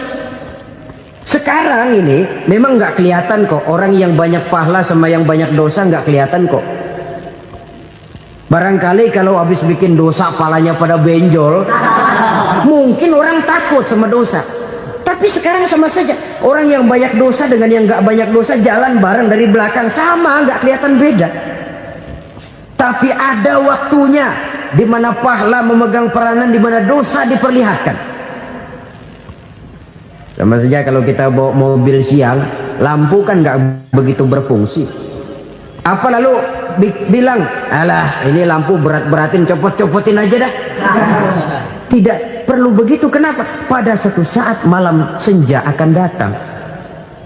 Sekarang ini memang nggak kelihatan kok, orang yang banyak pahala sama yang banyak dosa nggak kelihatan kok. Barangkali kalau habis bikin dosa palanya pada benjol, mungkin orang takut sama dosa. Tapi sekarang sama saja, orang yang banyak dosa dengan yang nggak banyak dosa jalan bareng dari belakang, sama, nggak kelihatan beda. Tapi ada waktunya di mana pahala memegang peranan, di mana dosa diperlihatkan. Sama saja kalau kita bawa mobil siang, lampu kan nggak begitu berfungsi. Apa lalu bilang, alah ini lampu berat-beratin, copot-copotin aja dah. Tidak perlu begitu. Kenapa? Pada suatu saat malam senja akan datang.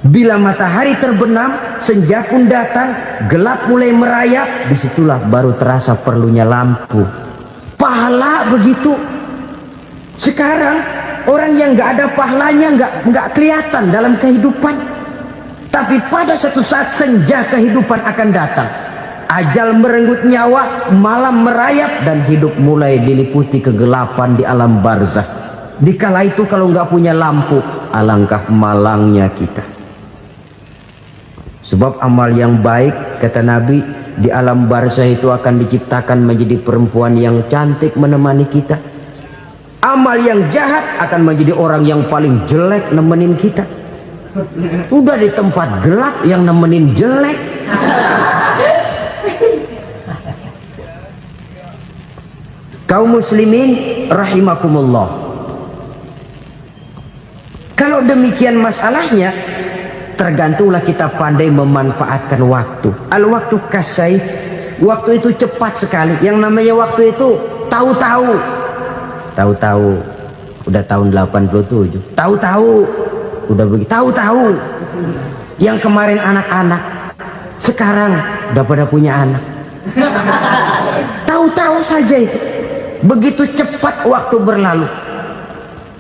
Bila matahari terbenam, senja pun datang, gelap mulai merayap, disitulah baru terasa perlunya lampu. Pahala begitu. Sekarang orang yang nggak ada pahalanya nggak kelihatan dalam kehidupan. Tapi pada suatu saat senja kehidupan akan datang. Ajal merenggut nyawa, malam merayap, dan hidup mulai diliputi kegelapan di alam barzakh. Dikala itu kalau nggak punya lampu, alangkah malangnya kita. Sebab amal yang baik, kata Nabi, di alam barzakh itu akan diciptakan menjadi perempuan yang cantik menemani kita. Amal yang jahat akan menjadi orang yang paling jelek nemenin kita. Sudah di tempat gelap yang nemenin jelek. Kaum muslimin rahimakumullah. Kalau demikian masalahnya, tergantunglah kita pandai memanfaatkan waktu. Al-waktu kasayf, waktu itu cepat sekali. Yang namanya waktu itu tahu-tahu. Tahu-tahu udah tahun 87. Tahu-tahu udah begitu. Tahu-tahu yang kemarin anak-anak, sekarang udah pada punya anak. Tahu-tahu saja itu. Begitu cepat waktu berlalu.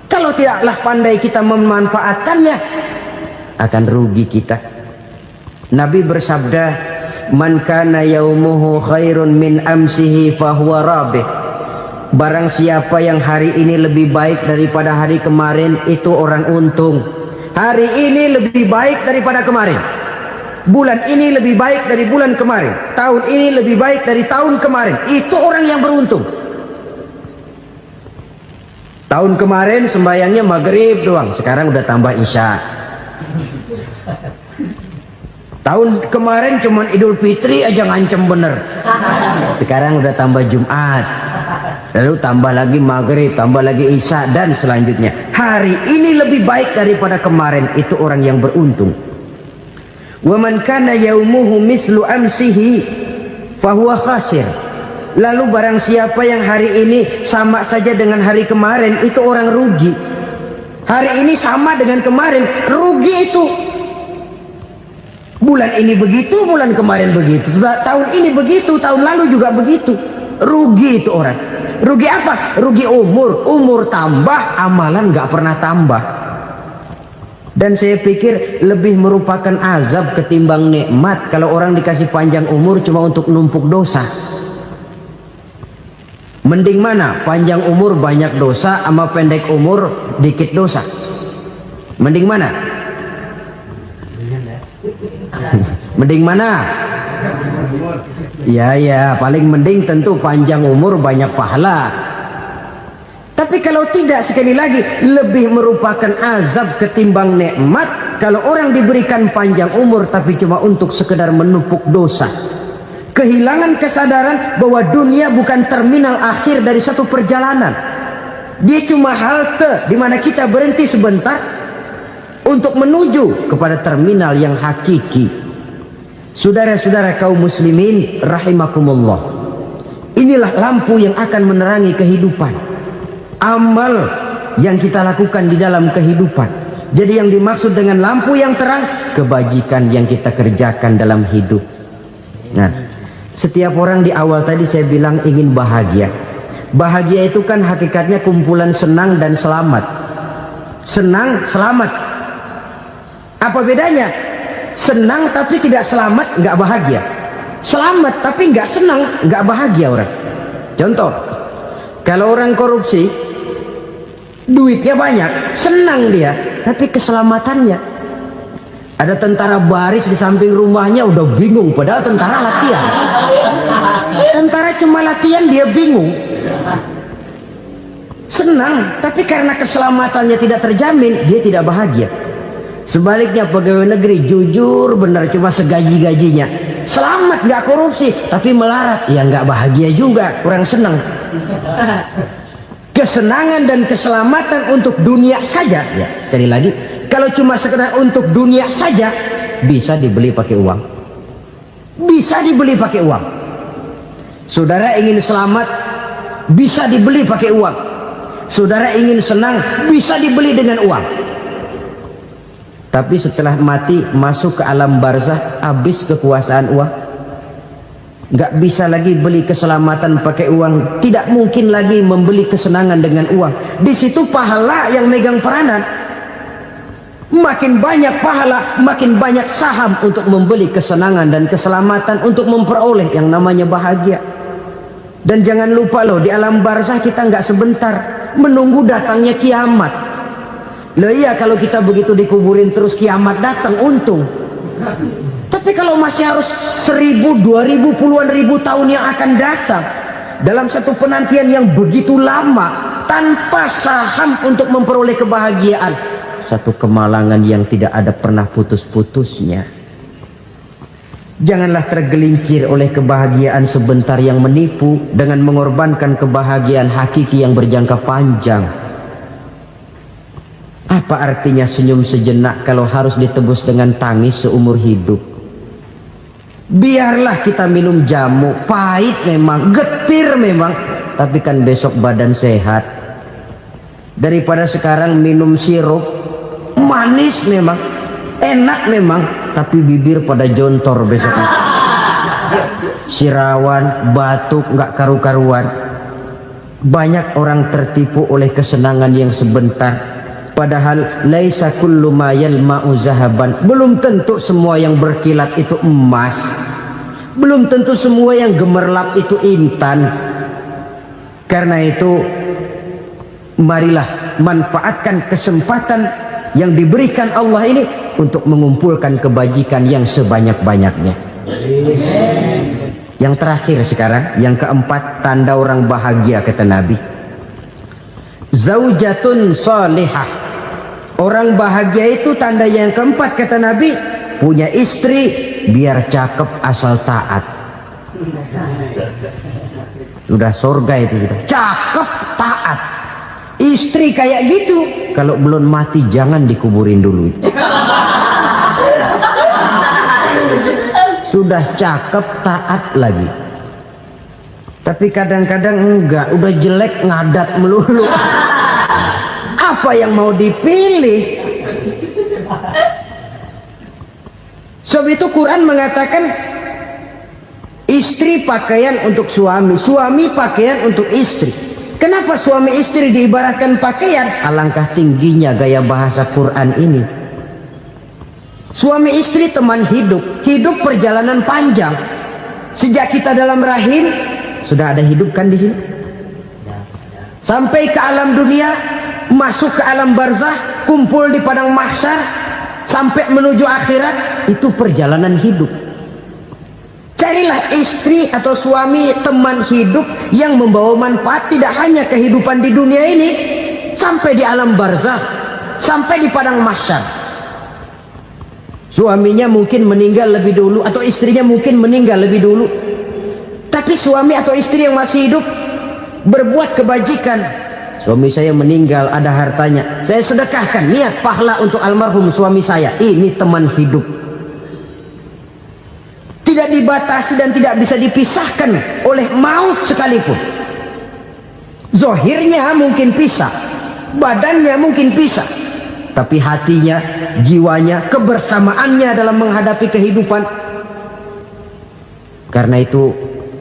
Kalau tidaklah pandai kita memanfaatkannya, akan rugi kita. Nabi bersabda, "Man kana yaumuhu khairun min amsihi fahuwa rabih." Barang siapa yang hari ini lebih baik daripada hari kemarin, itu orang untung. Hari ini lebih baik daripada kemarin. Bulan ini lebih baik dari bulan kemarin. Tahun ini lebih baik dari tahun kemarin. Itu orang yang beruntung. Tahun kemarin sembayangnya maghrib doang, sekarang udah tambah isya. Tahun kemarin cuman Idul Fitri aja ngancem bener, sekarang udah tambah Jumat, lalu tambah lagi maghrib, tambah lagi isya, dan selanjutnya. Hari ini lebih baik daripada kemarin, itu orang yang beruntung. Wa man kana yaumuhu mislu amsihi fahuwa khasir. Lalu barang siapa yang hari ini sama saja dengan hari kemarin, itu orang rugi. Hari ini sama dengan kemarin, rugi itu. Bulan ini begitu, bulan kemarin begitu, tahun ini begitu, tahun lalu juga begitu. Rugi itu orang. Rugi apa? Rugi umur. Umur tambah, amalan gak pernah tambah. Dan saya pikir lebih merupakan azab ketimbang nikmat kalau orang dikasih panjang umur cuma untuk numpuk dosa. Mending mana? Panjang umur banyak dosa sama pendek umur dikit dosa? Mending mana? Mending mana? Ya, paling mending tentu panjang umur banyak pahala. Tapi kalau tidak, sekali lagi, lebih merupakan azab ketimbang nikmat kalau orang diberikan panjang umur tapi cuma untuk sekedar menumpuk dosa. Kehilangan kesadaran bahwa dunia bukan terminal akhir dari satu perjalanan. Dia cuma halte di mana kita berhenti sebentar untuk menuju kepada terminal yang hakiki. Saudara-saudara kaum muslimin rahimakumullah, inilah lampu yang akan menerangi kehidupan. Amal yang kita lakukan di dalam kehidupan. Jadi yang dimaksud dengan lampu yang terang, kebajikan yang kita kerjakan dalam hidup. Nah, setiap orang di awal tadi saya bilang ingin bahagia. Bahagia itu kan hakikatnya kumpulan senang dan selamat. Senang, selamat. Apa bedanya? Senang tapi tidak selamat, nggak bahagia. Selamat tapi nggak senang, nggak bahagia orang. Contoh, kalau orang korupsi, duitnya banyak, senang dia, tapi keselamatannya. Ada tentara baris di samping rumahnya udah bingung, padahal tentara latihan. Tentara cuma latihan, dia bingung. Senang, tapi karena keselamatannya tidak terjamin, dia tidak bahagia. Sebaliknya pegawai negeri jujur benar, cuma segaji-gajinya, selamat nggak korupsi, tapi melarat, ya nggak bahagia juga, kurang senang. Kesenangan dan keselamatan untuk dunia saja, ya sekali lagi, kalau cuma sekedar untuk dunia saja, bisa dibeli pakai uang. Bisa dibeli pakai uang. Saudara ingin selamat, bisa dibeli pakai uang. Saudara ingin senang, bisa dibeli dengan uang. Tapi setelah mati, masuk ke alam barzah, habis kekuasaan uang. Nggak bisa lagi beli keselamatan pakai uang. Tidak mungkin lagi membeli kesenangan dengan uang. Di situ pahala yang megang peranan. Makin banyak pahala, makin banyak saham untuk membeli kesenangan dan keselamatan, untuk memperoleh yang namanya bahagia. Dan jangan lupa loh, di alam barzah kita nggak sebentar, menunggu datangnya kiamat. Loh iya, kalau kita begitu dikuburin terus kiamat datang, untung. Tapi kalau masih harus 1000, 2000, puluhan ribu tahun yang akan datang, dalam satu penantian yang begitu lama, tanpa saham untuk memperoleh kebahagiaan, satu kemalangan yang tidak ada pernah putus-putusnya. Janganlah tergelincir oleh kebahagiaan sebentar yang menipu dengan mengorbankan kebahagiaan hakiki yang berjangka panjang. Apa artinya senyum sejenak kalau harus ditebus dengan tangis seumur hidup? Biarlah kita minum jamu, pahit memang, getir memang, tapi kan besok badan sehat. Daripada sekarang minum sirup, manis memang, enak memang, tapi bibir pada jontor besoknya. sirawan, batuk, nggak karu-karuan. Banyak orang tertipu oleh kesenangan yang sebentar, padahal laisa kullu ma yalma'u zahaban. Belum tentu semua yang berkilat itu emas, belum tentu semua yang gemerlap itu intan. Karena itu marilah manfaatkan kesempatan yang diberikan Allah ini untuk mengumpulkan kebajikan yang sebanyak-banyaknya. Yang terakhir sekarang, yang keempat, tanda orang bahagia kata Nabi. Zaujatun salihah. Orang bahagia itu tanda yang keempat kata Nabi, punya istri biar cakep asal taat. Sudah surga itu sudah. Cakep taat. Istri kayak gitu, kalau belum mati jangan dikuburin dulu. Sudah cakep taat lagi, tapi kadang-kadang enggak, udah jelek ngadat melulu. Apa yang mau dipilih? Sebab itu Quran mengatakan istri pakaian untuk suami, suami pakaian untuk istri. Kenapa suami istri diibaratkan pakaian? Alangkah tingginya gaya bahasa Quran ini. Suami istri teman hidup, hidup perjalanan panjang. Sejak kita dalam rahim sudah ada hidup kan di sini. Sampai ke alam dunia, masuk ke alam barzah, kumpul di padang mahsyar, sampai menuju akhirat, itu perjalanan hidup. Carilah istri atau suami teman hidup yang membawa manfaat tidak hanya kehidupan di dunia ini, sampai di alam barzah, sampai di padang mahsyar. Suaminya mungkin meninggal lebih dulu, atau istrinya mungkin meninggal lebih dulu, tapi suami atau istri yang masih hidup berbuat kebajikan. Suami saya meninggal, ada hartanya, saya sedekahkan, niat pahala untuk almarhum suami saya. Ini teman hidup, tidak dibatasi dan tidak bisa dipisahkan oleh maut sekalipun. Zohirnya mungkin pisah, badannya mungkin pisah, tapi hatinya, jiwanya, kebersamaannya dalam menghadapi kehidupan. Karena itu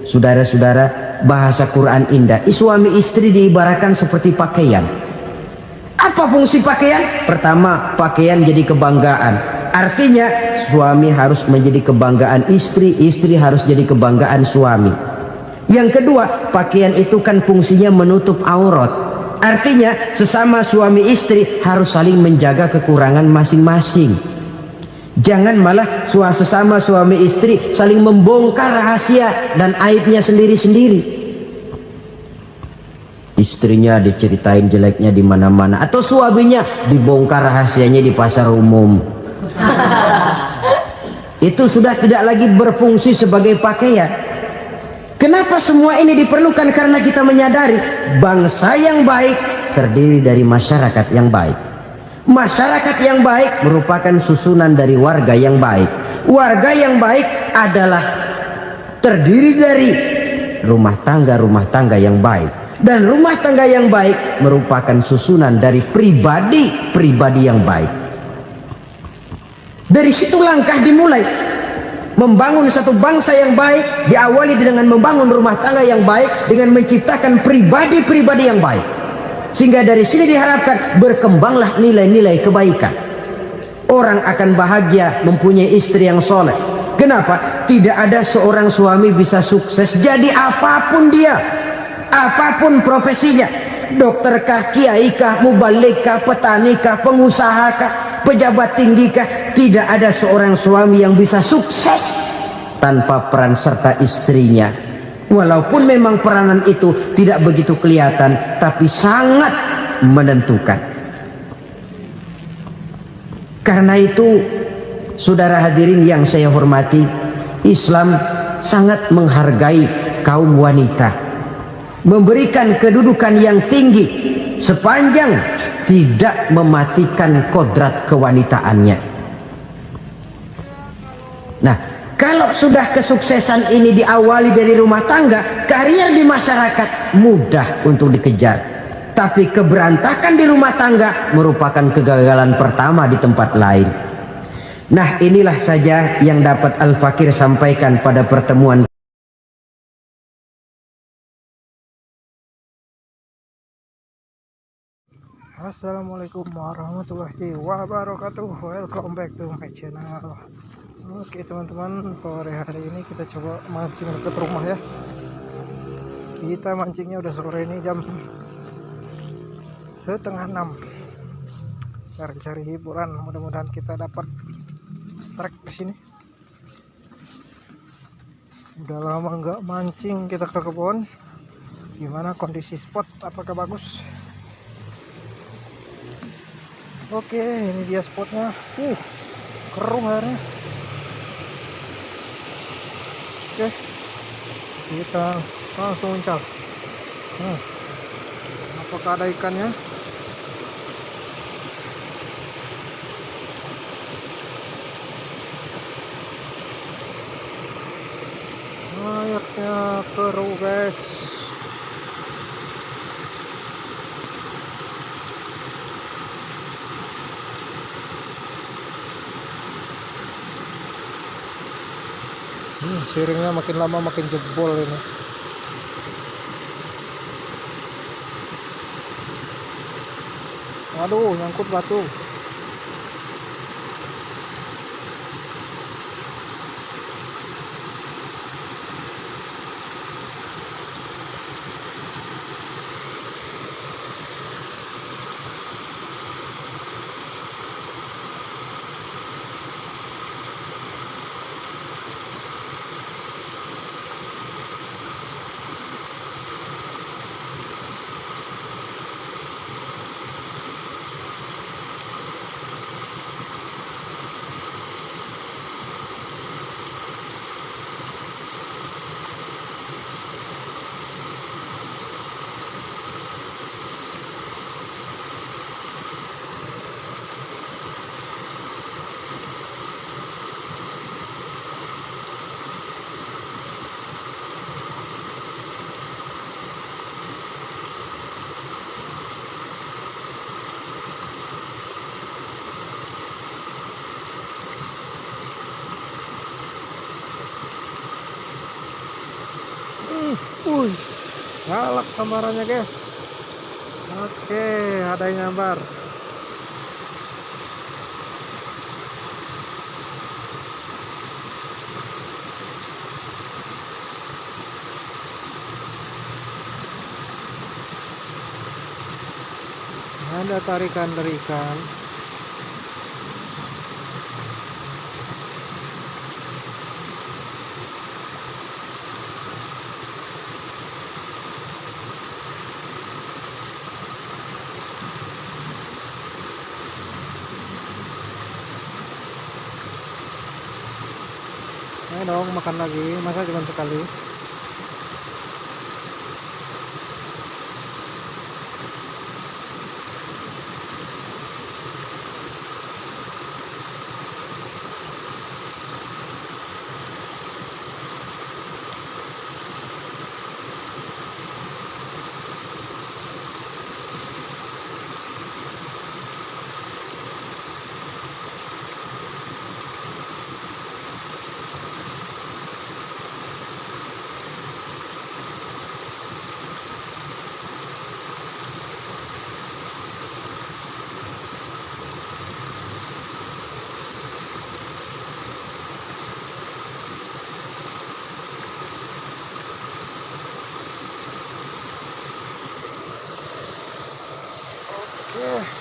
saudara-saudara, bahasa Quran indah. Suami istri diibaratkan seperti pakaian. Apa fungsi pakaian? Pertama, pakaian jadi kebanggaan. Artinya suami harus menjadi kebanggaan istri, istri harus jadi kebanggaan suami. Yang kedua, pakaian itu kan fungsinya menutup aurat. Artinya sesama suami istri harus saling menjaga kekurangan masing-masing. Jangan malah sesama suami istri saling membongkar rahasia dan aibnya sendiri-sendiri. Istrinya diceritain jeleknya di mana-mana, atau suaminya dibongkar rahasianya di pasar umum. Itu sudah tidak lagi berfungsi sebagai pakaian. Kenapa semua ini diperlukan? Karena kita menyadari bangsa yang baik terdiri dari masyarakat yang baik. Masyarakat yang baik merupakan susunan dari warga yang baik. Warga yang baik adalah terdiri dari rumah tangga yang baik. Dan rumah tangga yang baik merupakan susunan dari pribadi yang baik. Dari situ langkah dimulai. Membangun satu bangsa yang baik diawali dengan membangun rumah tangga yang baik, dengan menciptakan pribadi-pribadi yang baik. Sehingga dari sini diharapkan berkembanglah nilai-nilai kebaikan. Orang akan bahagia mempunyai istri yang soleh. Kenapa? Tidak ada seorang suami bisa sukses jadi apapun dia, apapun profesinya. Dokterkah, kiaikah, mubalikkah, petanikah, pengusahakah, pejabat tinggikah, tidak ada seorang suami yang bisa sukses tanpa peran serta istrinya. Walaupun memang peranan itu tidak begitu kelihatan, tapi sangat menentukan. Karena itu, saudara hadirin yang saya hormati, Islam sangat menghargai kaum wanita, memberikan kedudukan yang tinggi sepanjang tidak mematikan kodrat kewanitaannya. Nah, kalau sudah kesuksesan ini diawali dari rumah tangga, karier di masyarakat mudah untuk dikejar. Tapi keberantakan di rumah tangga merupakan kegagalan pertama di tempat lain. Nah, inilah saja yang dapat Al-Fakir sampaikan pada pertemuan Assalamualaikum warahmatullahi wabarakatuh. Welcome back to my channel. Oke teman-teman, sore hari ini kita coba mancing dekat rumah ya. Kita mancingnya udah sore ini jam 5:30. Cari-cari hiburan, mudah-mudahan kita dapat strike di sini. Udah lama nggak mancing kita ke kebun. Gimana kondisi spot? Apakah bagus? Oke, ini dia spotnya. Keruh airnya. Oke, kita langsung uncal. Apakah ada ikannya? Airnya keruh guys. Siringnya makin lama makin jebol ini. Waduh, nyangkut batu. Galak sambarannya guys. Oke, ada yang nyambar. Ada tarikan dari ikan. Ayo dong makan lagi, masa cuma sekali.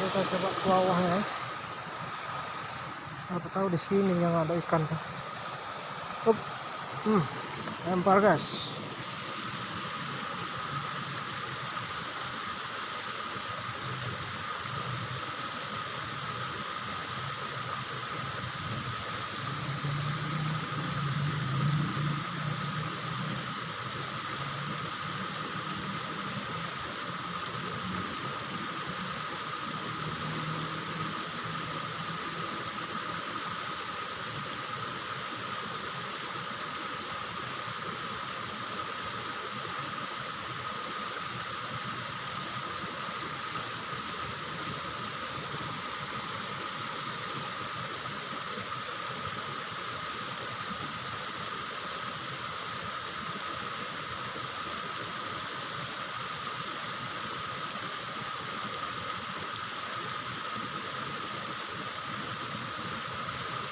Kita coba ke bawah ya. Apa tahu di sini yang ada ikan. Lempar guys.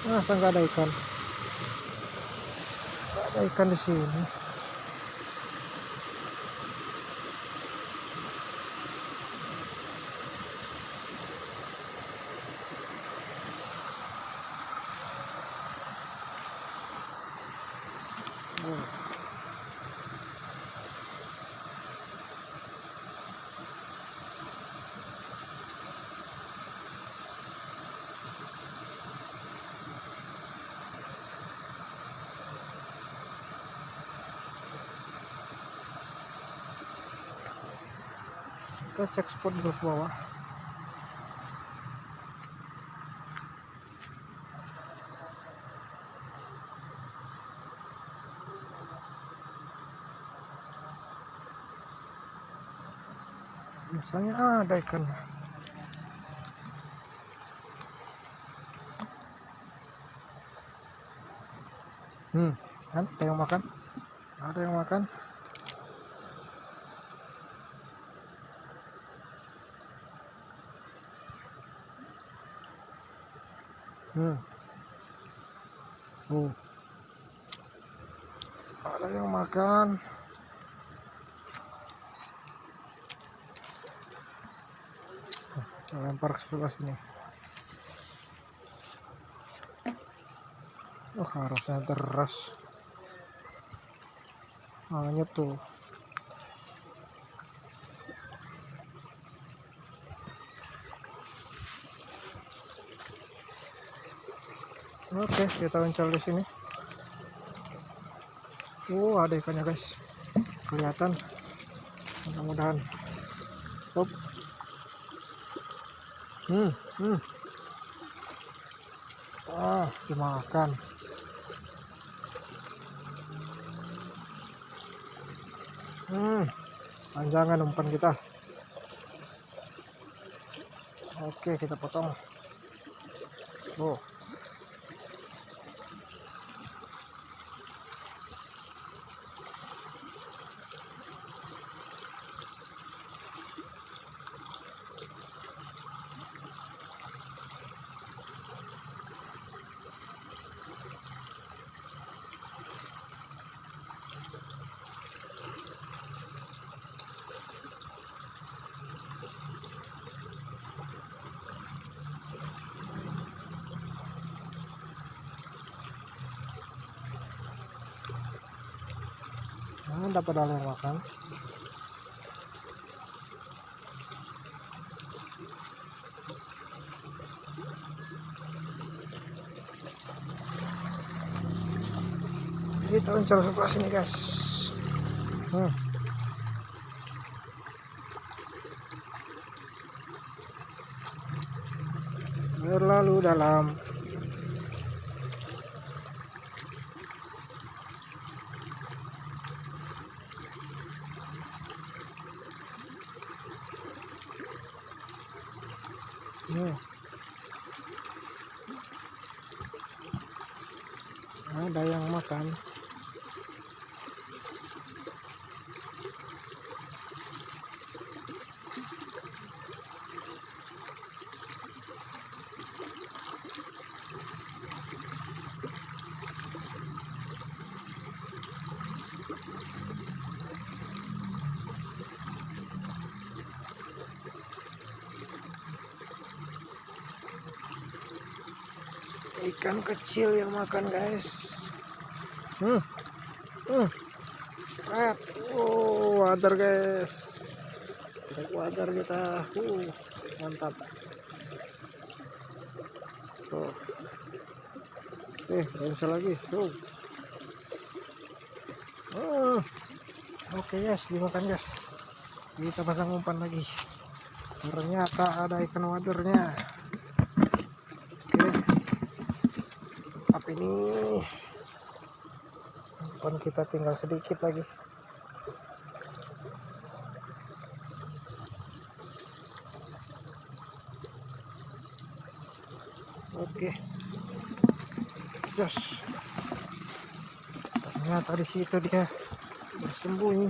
Masa nggak ada ikan? Nggak ada ikan di sini. Kita cek spot dulu ke bawah. Biasanya ada ikan. Kan ada yang makan. Ada yang makan. Ada yang makan. Lempar ke sebelah sini. Harusnya deras. Hanya tuh. Oke, kita uncal di sini. Ada ikannya guys, kelihatan. Mudah-mudahan. Dimakan. Panjangan umpan kita. Oke, kita potong. Dapat ada yang makan. Kita uncal sebelah sini guys. Terlalu dalam. Ada yang makan. Ikan kecil yang makan guys. Water guys. Water kita. Mantap. Bisa lagi. Oke guys, dimakan guys. Kita pasang umpan lagi. Ternyata ada ikan wadernya. Ini umpan kita tinggal sedikit lagi. Oke, jos. Ternyata di situ dia bersembunyi.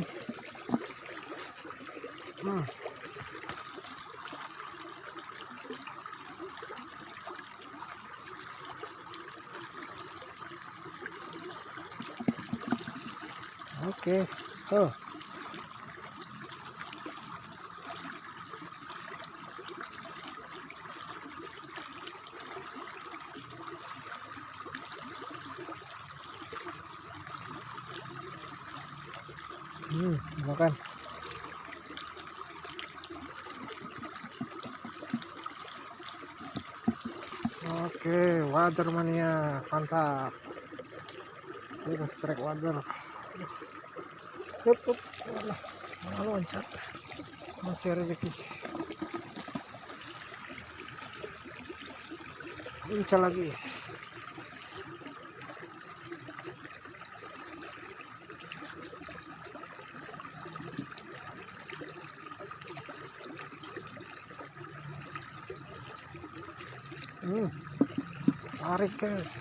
Oke. Oh. Makan. Oke, water mania, mantap. Kita strike water. Hup. Loncat. Masih rezeki. Loncat lagi. Tarik guys.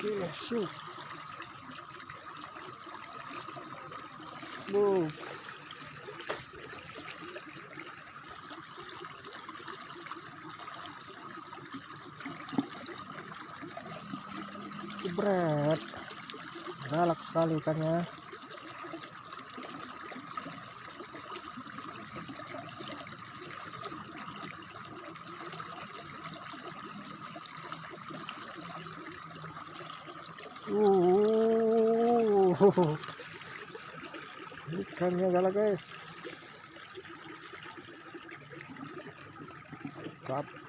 Oke, shoot. Boom. Jebret. Galak sekali ikannya. Ikannya galak guys. Mantap.